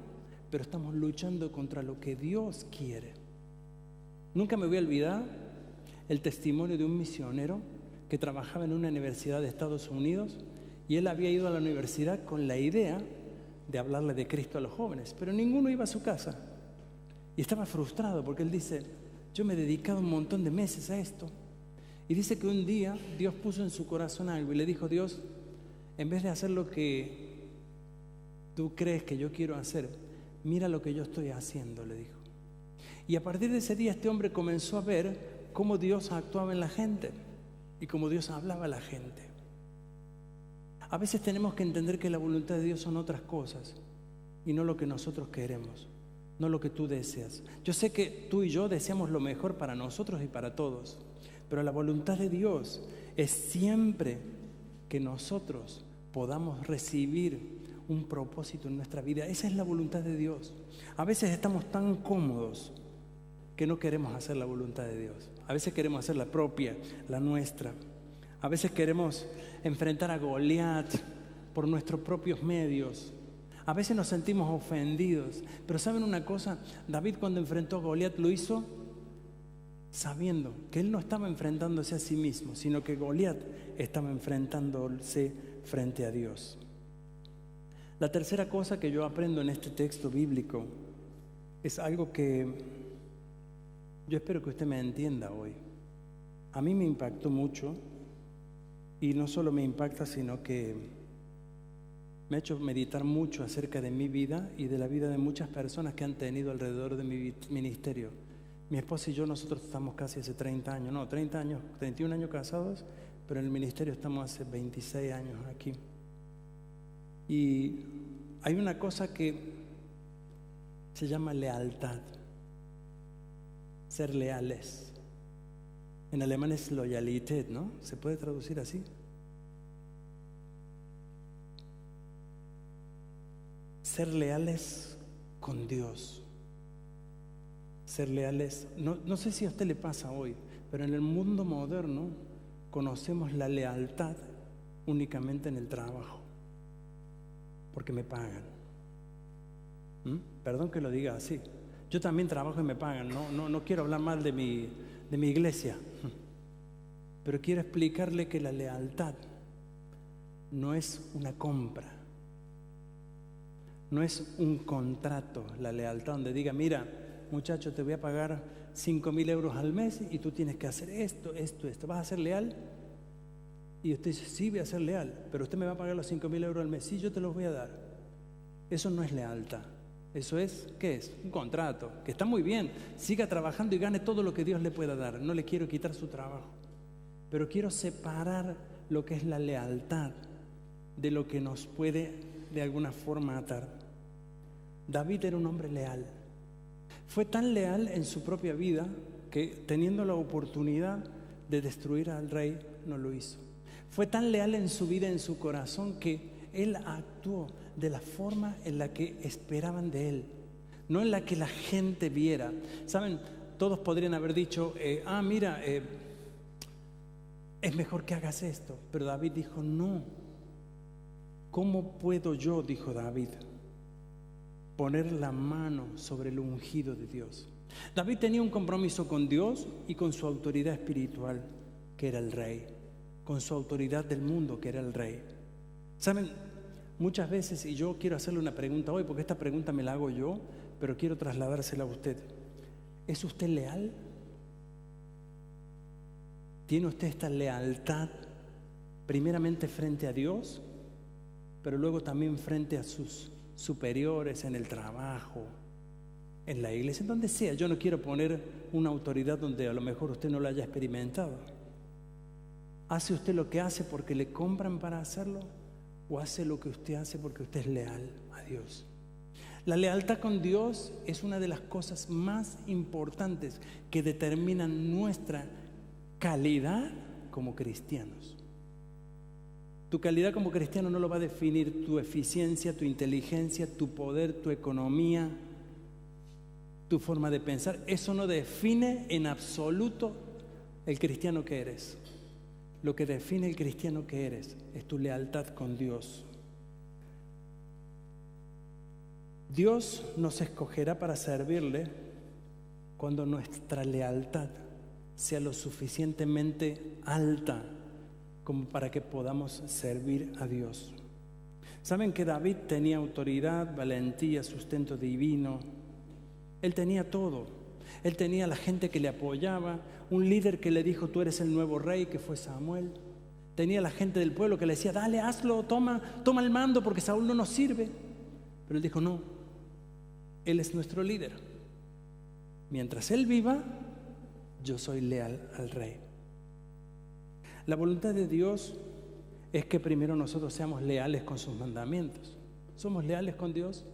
pero estamos luchando contra lo que Dios quiere? Nunca me voy a olvidar el testimonio de un misionero que trabajaba en una universidad de Estados Unidos y él había ido a la universidad con la idea de hablarle de Cristo a los jóvenes, pero ninguno iba a su casa y estaba frustrado porque él dice: yo me he dedicado un montón de meses a esto. Y dice que un día Dios puso en su corazón algo y le dijo: Dios, en vez de hacer lo que tú crees que yo quiero hacer, mira lo que yo estoy haciendo, le dijo. Y a partir de ese día este hombre comenzó a ver cómo Dios actuaba en la gente y cómo Dios hablaba a la gente. A veces tenemos que entender que la voluntad de Dios son otras cosas y no lo que nosotros queremos, no lo que tú deseas. Yo sé que tú y yo deseamos lo mejor para nosotros y para todos, pero la voluntad de Dios es siempre que nosotros podamos recibir un propósito en nuestra vida. Esa es la voluntad de Dios. A veces estamos tan cómodos que no queremos hacer la voluntad de Dios. A veces queremos hacer la propia, la nuestra. A veces queremos enfrentar a Goliat por nuestros propios medios. A veces nos sentimos ofendidos. Pero ¿saben una cosa? David, cuando enfrentó a Goliat, lo hizo sabiendo que él no estaba enfrentándose a sí mismo, sino que Goliat estaba enfrentándose frente a Dios. La tercera cosa que yo aprendo en este texto bíblico es algo que yo espero que usted me entienda hoy. A mí me impactó mucho, y no solo me impacta, sino que me ha hecho meditar mucho acerca de mi vida y de la vida de muchas personas que han tenido alrededor de mi ministerio. Mi esposa y yo, nosotros estamos casi hace 30 años, no, 30 años, 31 años casados, pero en el ministerio estamos hace 26 años aquí. Y hay una cosa que se llama lealtad, ser leales. En alemán es Loyalität, ¿no? ¿Se puede traducir así? Ser leales con Dios. Ser leales, no sé si a usted le pasa hoy, pero en el mundo moderno conocemos la lealtad únicamente en el trabajo, porque me pagan. Perdón que lo diga así. Yo también trabajo y me pagan, no quiero hablar mal de mi iglesia, pero quiero explicarle que la lealtad no es una compra, no es un contrato. La lealtad donde diga, mira, muchacho, te voy a pagar 5.000 euros al mes y tú tienes que hacer esto. ¿Vas a ser leal? Y usted dice, sí, voy a ser leal, pero usted me va a pagar los 5.000 euros al mes. Sí, yo te los voy a dar. Eso no es lealtad. Eso es, ¿qué es? Un contrato, que está muy bien. Siga trabajando y gane todo lo que Dios le pueda dar. No le quiero quitar su trabajo, pero quiero separar lo que es la lealtad de lo que nos puede de alguna forma atar. David era un hombre leal. Fue tan leal en su propia vida que, teniendo la oportunidad de destruir al rey, no lo hizo. Fue tan leal en su vida, en su corazón, que él actuó de la forma en la que esperaban de él, no en la que la gente viera. Saben, todos podrían haber dicho, mira, es mejor que hagas esto. Pero David dijo, no. ¿Cómo puedo yo, dijo David, poner la mano sobre el ungido de Dios? David tenía un compromiso con Dios y con su autoridad espiritual, que era el rey, con su autoridad del mundo, que era el rey. ¿Saben? Muchas veces, y yo quiero hacerle una pregunta hoy, porque esta pregunta me la hago yo, pero quiero trasladársela a usted. ¿Es usted leal? ¿Tiene usted esta lealtad primeramente frente a Dios, pero luego también frente a sus superiores en el trabajo, en la iglesia, en donde sea? Yo no quiero poner una autoridad donde a lo mejor usted no lo haya experimentado. ¿Hace usted lo que hace porque le compran para hacerlo? ¿O hace lo que usted hace porque usted es leal a Dios? La lealtad con Dios es una de las cosas más importantes que determinan nuestra calidad como cristianos. Tu calidad como cristiano no lo va a definir tu eficiencia, tu inteligencia, tu poder, tu economía, tu forma de pensar. Eso no define en absoluto el cristiano que eres. Lo que define el cristiano que eres es tu lealtad con Dios. Dios nos escogerá para servirle cuando nuestra lealtad sea lo suficientemente alta como para que podamos servir a Dios. Saben que David tenía autoridad, valentía, sustento divino. Él tenía todo. Él tenía la gente que le apoyaba, un líder que le dijo, tú eres el nuevo rey, que fue Samuel. Tenía la gente del pueblo que le decía, dale, hazlo, toma el mando porque Saúl no nos sirve. Pero él dijo, no, él es nuestro líder. Mientras él viva, yo soy leal al rey. La voluntad de Dios es que primero nosotros seamos leales con sus mandamientos. ¿Somos leales con Dios?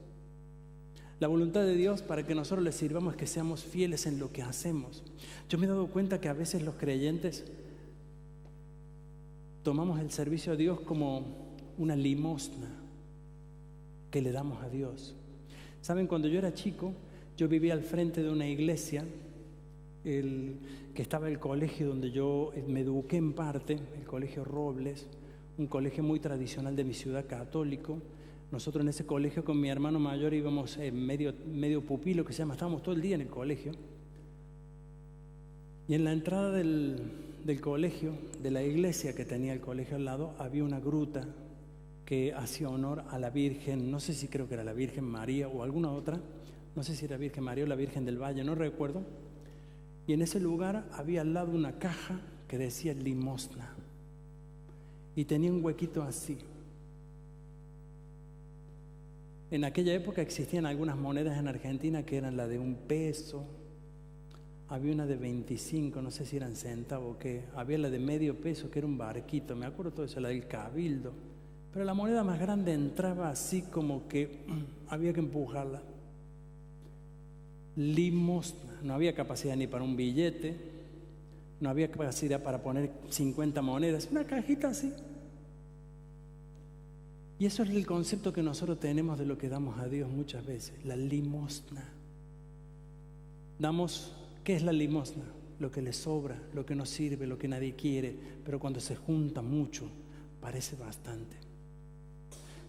La voluntad de Dios para que nosotros le sirvamos es que seamos fieles en lo que hacemos. Yo me he dado cuenta que a veces los creyentes tomamos el servicio a Dios como una limosna que le damos a Dios. Saben, cuando yo era chico, yo vivía al frente de una iglesia, que estaba el colegio donde yo me eduqué en parte, el colegio Robles, un colegio muy tradicional de mi ciudad, católico. Nosotros en ese colegio con mi hermano mayor íbamos medio pupilo, que se llama, estábamos todo el día en el colegio. Y en la entrada del colegio, de la iglesia que tenía el colegio al lado, había una gruta que hacía honor a la Virgen, no sé si creo que era la Virgen María o alguna otra, no sé si era Virgen María o la Virgen del Valle, no recuerdo. Y en ese lugar había al lado una caja que decía limosna y tenía un huequito así. En aquella época existían algunas monedas en Argentina que eran la de 1 peso, había una de 25, no sé si eran centavos o qué, había la de medio peso que era un barquito, me acuerdo todo eso, la del cabildo, pero la moneda más grande entraba así como que había que empujarla. Limosna, no había capacidad ni para un billete, no había capacidad para poner 50 monedas, una cajita así. Y eso es el concepto que nosotros tenemos de lo que damos a Dios muchas veces, la limosna. Damos, ¿qué es la limosna? Lo que le sobra, lo que nos sirve, lo que nadie quiere, pero cuando se junta mucho, parece bastante.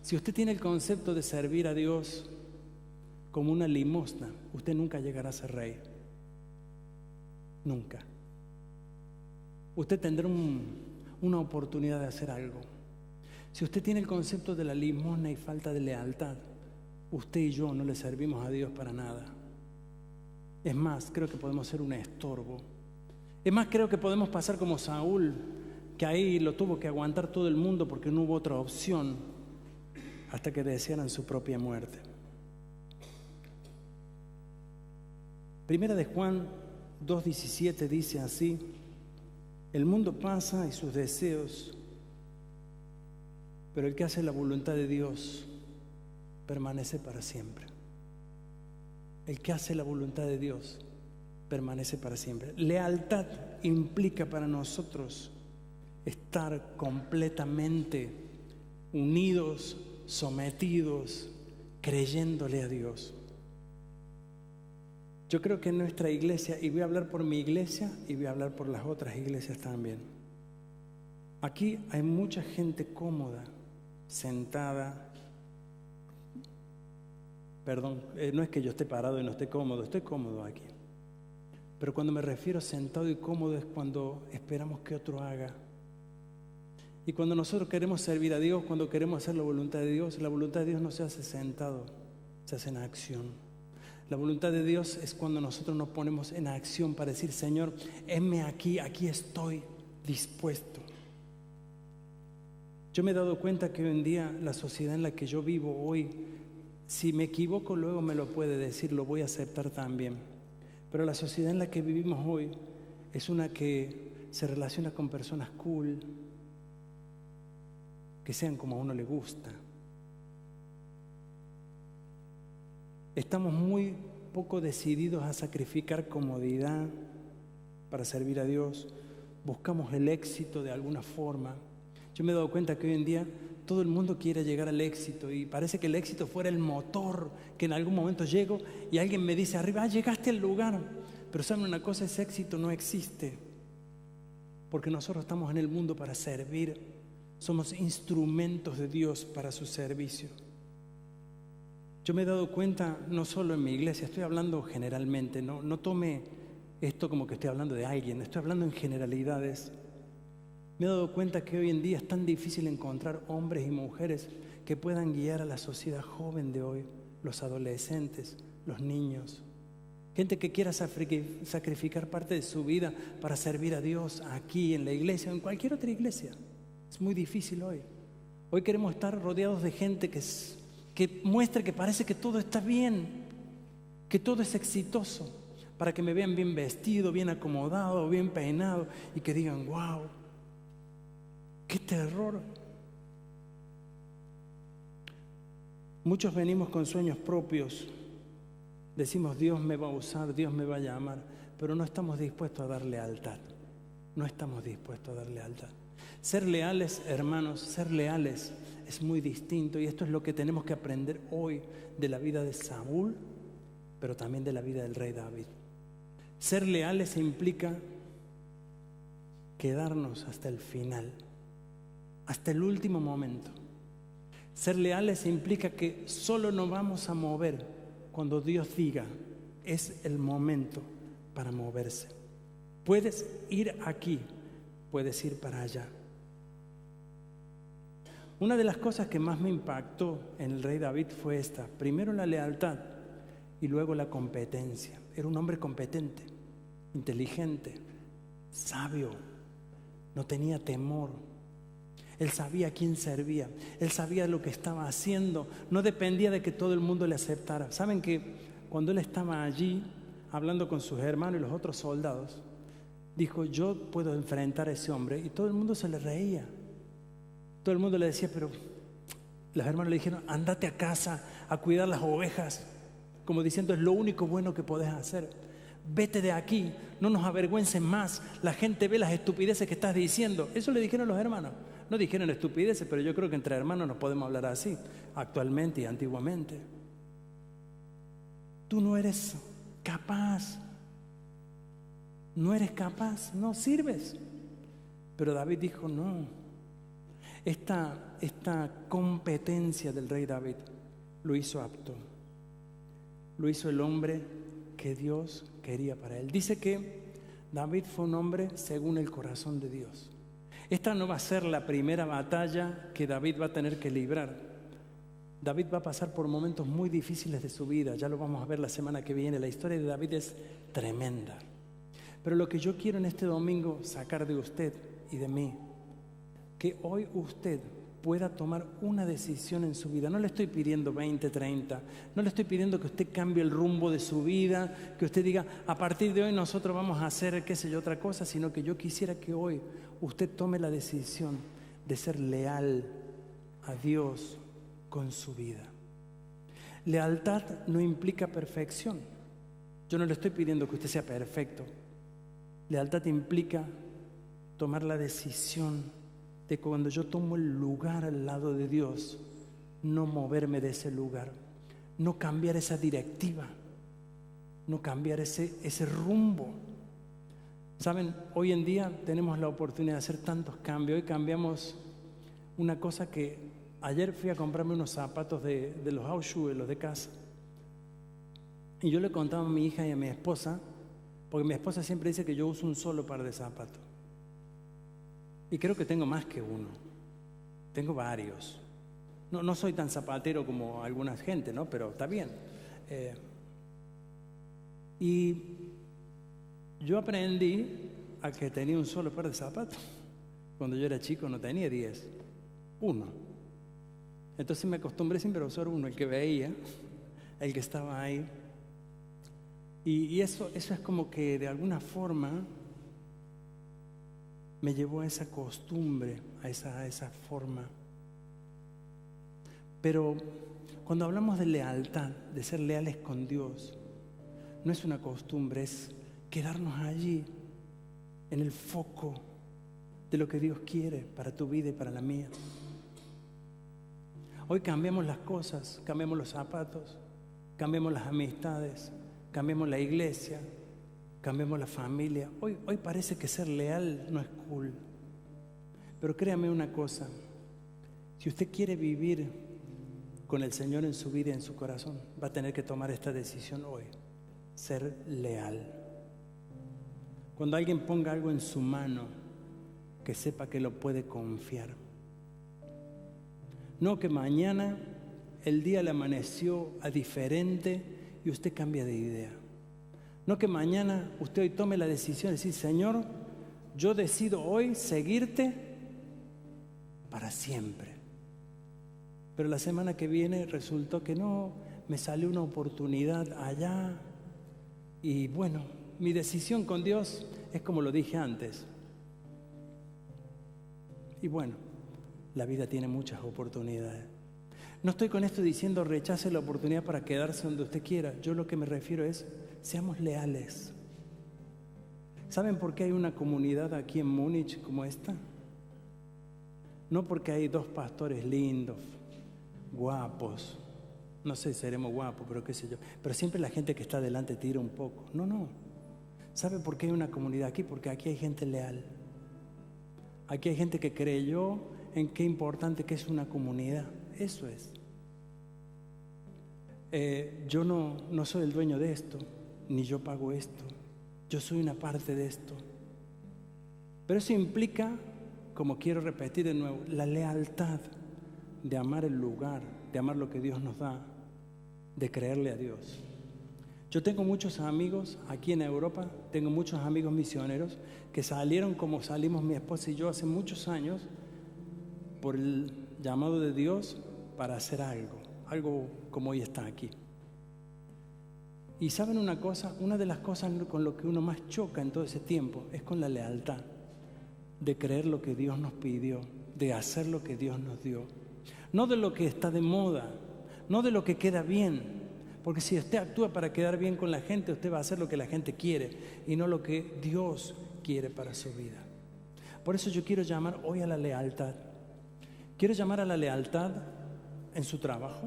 Si usted tiene el concepto de servir a Dios como una limosna, usted nunca llegará a ser rey. Nunca. Usted tendrá una oportunidad de hacer algo. Si usted tiene el concepto de la limosna y falta de lealtad, usted y yo no le servimos a Dios para nada. Es más, creo que podemos ser un estorbo. Es más, creo que podemos pasar como Saúl, que ahí lo tuvo que aguantar todo el mundo porque no hubo otra opción hasta que desearan su propia muerte. Primera de Juan 2:17 dice así: el mundo pasa y sus deseos, pero el que hace la voluntad de Dios permanece para siempre. El que hace la voluntad de Dios permanece para siempre. Lealtad implica para nosotros estar completamente unidos, sometidos, creyéndole a Dios. Yo creo que en nuestra iglesia, y voy a hablar por mi iglesia y voy a hablar por las otras iglesias también, aquí hay mucha gente cómoda, sentada. Perdón, no es que yo esté parado y no esté cómodo, estoy cómodo aquí. Pero cuando me refiero a sentado y cómodo es cuando esperamos que otro haga. Y cuando nosotros queremos servir a Dios, cuando queremos hacer la voluntad de Dios no se hace sentado, se hace en acción. La voluntad de Dios es cuando nosotros nos ponemos en acción para decir: Señor, heme aquí, aquí estoy dispuesto. Yo me he dado cuenta que hoy en día la sociedad en la que yo vivo hoy, si me equivoco luego me lo puede decir, lo voy a aceptar también. Pero la sociedad en la que vivimos hoy es una que se relaciona con personas cool, que sean como a uno le gusta. Estamos muy poco decididos a sacrificar comodidad para servir a Dios. Buscamos el éxito de alguna forma. Yo me he dado cuenta que hoy en día todo el mundo quiere llegar al éxito y parece que el éxito fuera el motor, que en algún momento llego y alguien me dice arriba: llegaste al lugar. Pero ¿saben una cosa? Ese éxito no existe, porque nosotros estamos en el mundo para servir. Somos instrumentos de Dios para su servicio. Yo me he dado cuenta, no solo en mi iglesia, estoy hablando generalmente, no tome esto como que estoy hablando de alguien, estoy hablando en generalidades. Me he dado cuenta que hoy en día es tan difícil encontrar hombres y mujeres que puedan guiar a la sociedad joven de hoy, los adolescentes, los niños. Gente que quiera sacrificar parte de su vida para servir a Dios aquí en la iglesia o en cualquier otra iglesia. Es muy difícil hoy. Hoy queremos estar rodeados de gente que muestre que parece que todo está bien, que todo es exitoso, para que me vean bien vestido, bien acomodado, bien peinado y que digan: wow, qué terror. Muchos venimos con sueños propios, decimos: Dios me va a usar, Dios me va a llamar, pero no estamos dispuestos a dar lealtad. No estamos dispuestos a dar lealtad. Ser leales, hermanos, ser leales es muy distinto, y esto es lo que tenemos que aprender hoy de la vida de Saúl, pero también de la vida del rey David. Ser leales implica quedarnos hasta el final, hasta el último momento. Ser leales implica que solo nos vamos a mover cuando Dios diga: es el momento para moverse. Puedes ir aquí, puedes ir para allá. Una de las cosas que más me impactó en el rey David fue esta. Primero la lealtad y luego la competencia. Era un hombre competente, inteligente, sabio, no tenía temor. Él sabía a quién servía, él sabía lo que estaba haciendo, no dependía de que todo el mundo le aceptara. ¿Saben que cuando él estaba allí hablando con sus hermanos y los otros soldados, dijo, yo puedo enfrentar a ese hombre? Y todo el mundo se le reía. Todo el mundo le decía, pero los hermanos le dijeron, andate a casa a cuidar las ovejas, como diciendo, es lo único bueno que podés hacer. Vete de aquí, no nos avergüences más, la gente ve las estupideces que estás diciendo. Eso le dijeron los hermanos. No dijeron estupideces, pero yo creo que entre hermanos nos podemos hablar así, actualmente y antiguamente. Tú no eres capaz, no sirves. Pero David dijo, no. Esta competencia del rey David lo hizo apto, lo hizo el hombre que Dios quería para él. Dice que David fue un hombre según el corazón de Dios. Esta no va a ser la primera batalla que David va a tener que librar. David va a pasar por momentos muy difíciles de su vida, ya lo vamos a ver la semana que viene. La historia de David es tremenda. Pero lo que yo quiero en este domingo sacar de usted y de mí, que hoy usted pueda tomar una decisión en su vida. No le estoy pidiendo 20, 30, no le estoy pidiendo que usted cambie el rumbo de su vida, que usted diga, a partir de hoy nosotros vamos a hacer, qué sé yo, otra cosa, sino que yo quisiera que hoy usted tome la decisión de ser leal a Dios con su vida. Lealtad no implica perfección. Yo no le estoy pidiendo que usted sea perfecto. Lealtad implica tomar la decisión de cuando yo tomo el lugar al lado de Dios, no moverme de ese lugar, no cambiar esa directiva, no cambiar ese rumbo. Saben, hoy en día tenemos la oportunidad de hacer tantos cambios. Hoy cambiamos una cosa que ayer fui a comprarme unos zapatos de los Hausschuhe, los de casa. Y yo le contaba a mi hija y a mi esposa, porque mi esposa siempre dice que yo uso un solo par de zapatos. Y creo que tengo más que uno. Tengo varios. No soy tan zapatero como alguna gente, ¿no? Pero está bien. Y yo aprendí a que tenía un solo par de zapatos. Cuando yo era chico no tenía 10. Uno. Entonces me acostumbré siempre a usar uno, el que veía, el que estaba ahí. Y eso es como que de alguna forma me llevó a esa costumbre, a esa forma. Pero cuando hablamos de lealtad, de ser leales con Dios, no es una costumbre, es quedarnos allí, en el foco de lo que Dios quiere para tu vida y para la mía. Hoy cambiamos las cosas, cambiamos los zapatos, cambiamos las amistades, cambiamos la iglesia, cambiemos la familia. Hoy parece que ser leal no es cool. Pero créame una cosa, si usted quiere vivir con el Señor en su vida y en su corazón, va a tener que tomar esta decisión hoy, ser leal. Cuando alguien ponga algo en su mano, que sepa que lo puede confiar. No que mañana el día le amaneció a diferente y usted cambia de idea. No que mañana usted hoy tome la decisión de decir, Señor, yo decido hoy seguirte para siempre. Pero la semana que viene resultó que no, me salió una oportunidad allá. Y bueno, mi decisión con Dios es como lo dije antes. Y bueno, la vida tiene muchas oportunidades. No estoy con esto diciendo rechace la oportunidad para quedarse donde usted quiera. Yo lo que me refiero es, seamos leales. ¿Saben por qué hay una comunidad aquí en Múnich como esta? No porque hay dos pastores lindos, guapos. No sé, seremos guapos, pero qué sé yo. Pero siempre la gente que está adelante tira un poco. No. ¿Sabe por qué hay una comunidad aquí? Porque aquí hay gente leal. Aquí hay gente que creyó en qué importante que es una comunidad. Eso es. Yo no soy el dueño de esto, ni yo pago esto. Yo soy una parte de esto. Pero eso implica, como quiero repetir de nuevo, la lealtad de amar el lugar, de amar lo que Dios nos da, de creerle a Dios. Yo tengo muchos amigos aquí en Europa, tengo muchos amigos misioneros que salieron como salimos mi esposa y yo hace muchos años por el llamado de Dios para hacer algo como hoy está aquí. Y saben una cosa, una de las cosas con lo que uno más choca en todo ese tiempo es con la lealtad, de creer lo que Dios nos pidió, de hacer lo que Dios nos dio. No de lo que está de moda, no de lo que queda bien. Porque si usted actúa para quedar bien con la gente, usted va a hacer lo que la gente quiere y no lo que Dios quiere para su vida. Por eso yo quiero llamar hoy a la lealtad. Quiero llamar a la lealtad en su trabajo.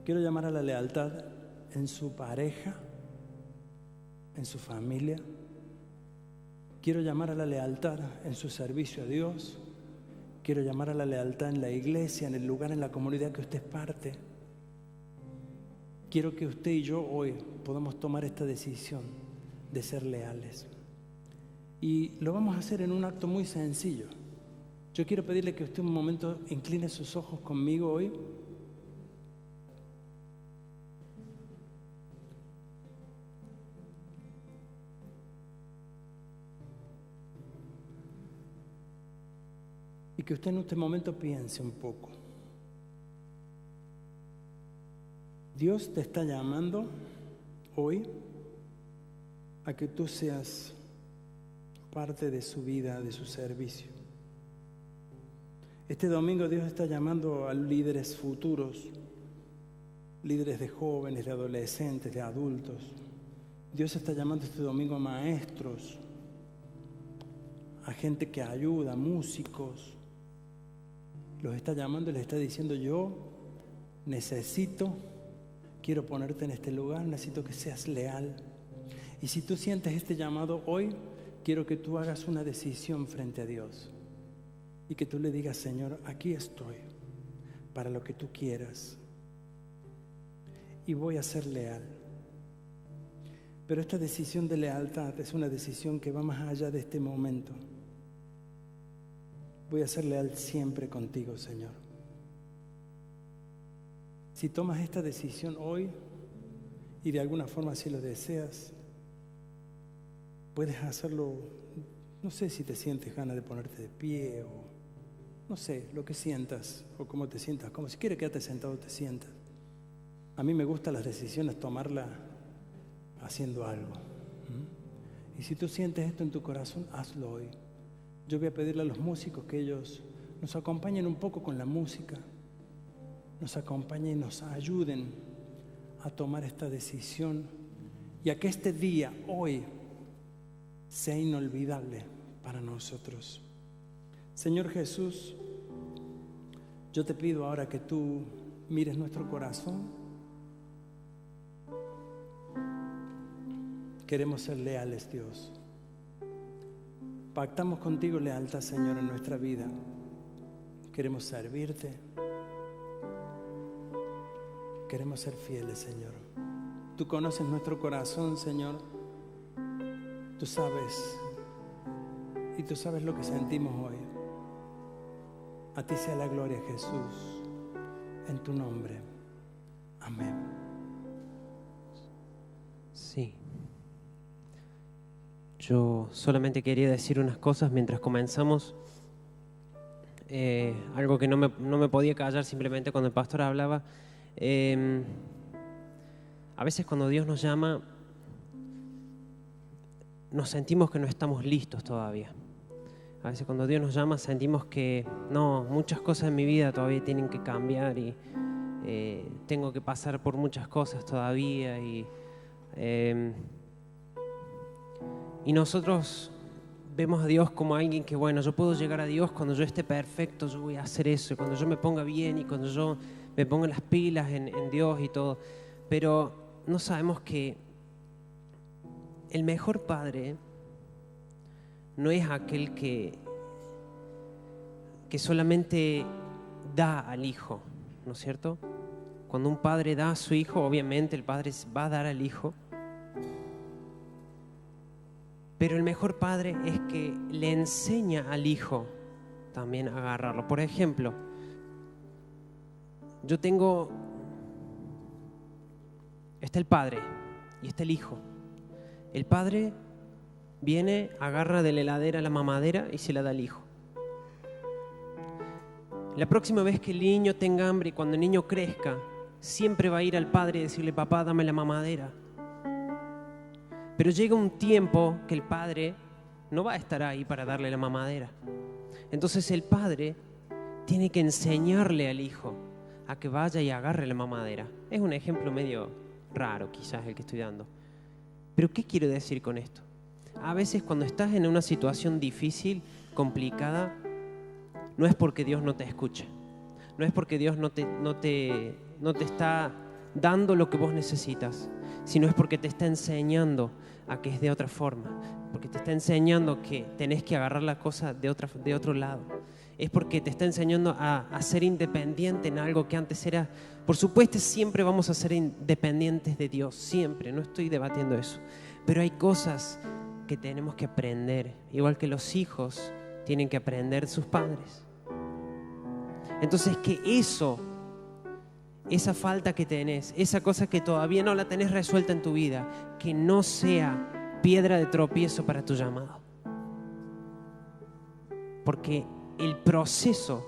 Quiero llamar a la lealtad en su pareja, en su familia. Quiero llamar a la lealtad en su servicio a Dios. Quiero llamar a la lealtad en la iglesia, en el lugar, en la comunidad que usted es parte. Quiero que usted y yo hoy podamos tomar esta decisión de ser leales. Y lo vamos a hacer en un acto muy sencillo. Yo quiero pedirle que usted un momento incline sus ojos conmigo hoy. Y que usted en este momento piense un poco. Dios te está llamando hoy a que tú seas parte de su vida, de su servicio. Este domingo Dios está llamando a líderes futuros, líderes de jóvenes, de adolescentes, de adultos. Dios está llamando este domingo a maestros, a gente que ayuda, músicos. Los está llamando y les está diciendo: yo quiero ponerte en este lugar, necesito que seas leal. Y si tú sientes este llamado hoy, quiero que tú hagas una decisión frente a Dios y que tú le digas: Señor, aquí estoy para lo que tú quieras y voy a ser leal. Pero esta decisión de lealtad es una decisión que va más allá de este momento. Voy a ser leal siempre contigo, Señor. Si tomas esta decisión hoy y de alguna forma si lo deseas, puedes hacerlo. No sé si te sientes ganas de ponerte de pie o no sé, lo que sientas o cómo te sientas. Como si quieres quedarte sentado, te sientas. A mí me gustan las decisiones, tomarlas haciendo algo. Y si tú sientes esto en tu corazón, hazlo hoy. Yo voy a pedirle a los músicos que ellos nos acompañen un poco con la música, nos acompañen y nos ayuden a tomar esta decisión y a que este día, hoy, sea inolvidable para nosotros. Señor Jesús, yo te pido ahora que tú mires nuestro corazón. Queremos ser leales, Dios. Pactamos contigo lealtad, Señor, en nuestra vida. Queremos servirte. Queremos ser fieles, Señor. Tú conoces nuestro corazón, Señor. Tú sabes. Y tú sabes lo que sentimos hoy. A ti sea la gloria, Jesús. En tu nombre. Amén. Sí. Yo solamente quería decir unas cosas mientras comenzamos. Algo que no me podía callar simplemente cuando el pastor hablaba. A veces cuando Dios nos llama, nos sentimos que no estamos listos todavía. A veces cuando Dios nos llama sentimos que no, muchas cosas en mi vida todavía tienen que cambiar y tengo que pasar por muchas cosas todavía y nosotros vemos a Dios como alguien que, bueno, yo puedo llegar a Dios cuando yo esté perfecto, yo voy a hacer eso, cuando yo me ponga bien y cuando yo me ponga las pilas en Dios y todo. Pero no sabemos que el mejor padre no es aquel que solamente da al hijo, ¿no es cierto? Cuando un padre da a su hijo, obviamente el padre va a dar al hijo. Pero el mejor padre es que le enseña al hijo también a agarrarlo. Por ejemplo, Está el padre y está el hijo. El padre viene, agarra de la heladera la mamadera y se la da al hijo. La próxima vez que el niño tenga hambre y cuando el niño crezca, siempre va a ir al padre y decirle: papá, dame la mamadera. Pero llega un tiempo que el padre no va a estar ahí para darle la mamadera. Entonces el padre tiene que enseñarle al hijo a que vaya y agarre la mamadera. Es un ejemplo medio raro quizás el que estoy dando. Pero ¿qué quiero decir con esto? A veces cuando estás en una situación difícil, complicada, no es porque Dios no te escucha. No es porque Dios no te está dando lo que vos necesitas, sino es porque te está enseñando a que es de otra forma, porque te está enseñando que tenés que agarrar la cosa de otro lado. Es porque te está enseñando a ser independiente en algo que antes era... Por supuesto, siempre vamos a ser independientes de Dios, siempre, no estoy debatiendo eso. Pero hay cosas que tenemos que aprender, igual que los hijos tienen que aprender de sus padres. Entonces, que esa falta que tenés, esa cosa que todavía no la tenés resuelta en tu vida, que no sea piedra de tropiezo para tu llamado. Porque el proceso,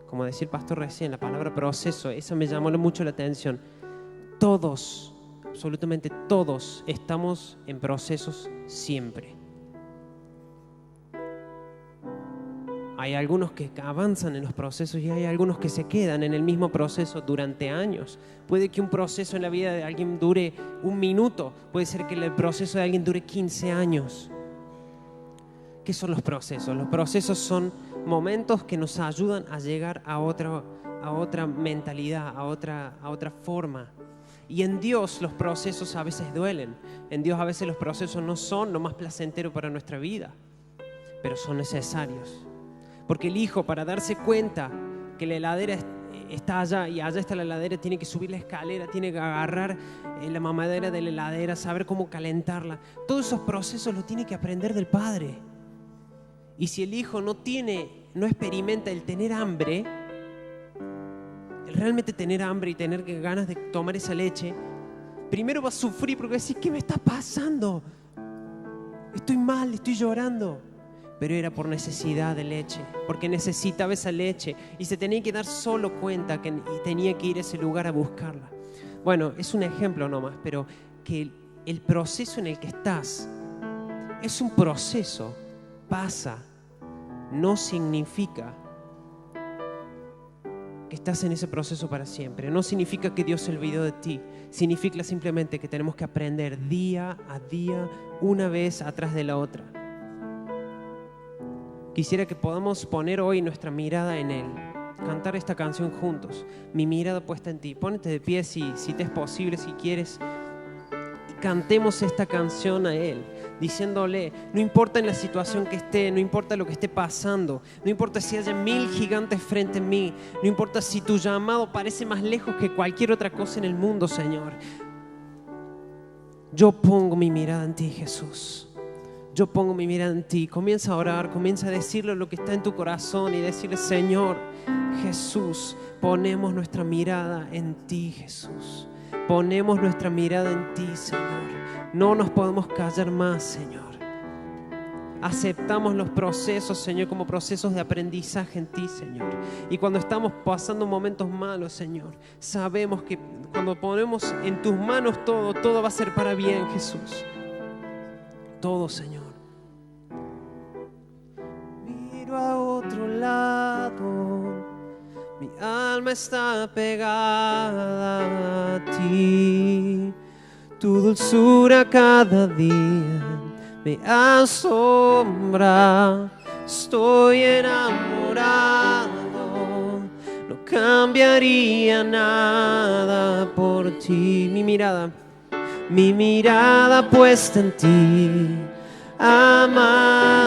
como decía el pastor recién, la palabra proceso, esa me llamó mucho la atención. Todos, absolutamente todos, estamos en procesos siempre. Hay algunos que avanzan en los procesos y hay algunos que se quedan en el mismo proceso durante años. Puede que un proceso en la vida de alguien dure 1 minuto, puede ser que el proceso de alguien dure 15 años. ¿Qué son los procesos? Los procesos son momentos que nos ayudan a llegar a otra mentalidad, a otra forma. Y en Dios los procesos a veces duelen. En Dios a veces los procesos no son lo más placentero para nuestra vida, pero son necesarios. Porque el hijo, para darse cuenta que la heladera está allá y allá está la heladera, tiene que subir la escalera, tiene que agarrar la mamadera de la heladera, saber cómo calentarla. Todos esos procesos los tiene que aprender del padre. Y si el hijo no experimenta el tener hambre, el realmente tener hambre y tener ganas de tomar esa leche, primero va a sufrir porque va a decir: ¿qué me está pasando? Estoy mal, estoy llorando. Pero era por necesidad de leche, porque necesitaba esa leche y se tenía que dar solo cuenta y tenía que ir a ese lugar a buscarla. Bueno, es un ejemplo nomás, pero que el proceso en el que estás es un proceso, pasa, no significa que estás en ese proceso para siempre, no significa que Dios se olvidó de ti, significa simplemente que tenemos que aprender día a día, una vez atrás de la otra. Quisiera que podamos poner hoy nuestra mirada en Él, cantar esta canción juntos, mi mirada puesta en ti. Pónete de pie si te es posible, si quieres. Y cantemos esta canción a Él, diciéndole: no importa en la situación que esté, no importa lo que esté pasando, no importa si haya 1000 gigantes frente a mí, no importa si tu llamado parece más lejos que cualquier otra cosa en el mundo, Señor. Yo pongo mi mirada en ti, Jesús. Yo pongo mi mirada en ti. Comienza a orar, comienza a decirle lo que está en tu corazón y decirle: Señor Jesús, ponemos nuestra mirada en ti, Jesús. Ponemos nuestra mirada en ti, Señor. No nos podemos callar más, Señor. Aceptamos los procesos, Señor, como procesos de aprendizaje en ti, Señor. Y cuando estamos pasando momentos malos, Señor, sabemos que cuando ponemos en tus manos todo va a ser para bien, Jesús. Todo, Señor. Miro a otro lado, mi alma está pegada a ti. Tu dulzura cada día me asombra. Estoy enamorado, no cambiaría nada por ti. Mi mirada puesta en ti, amar.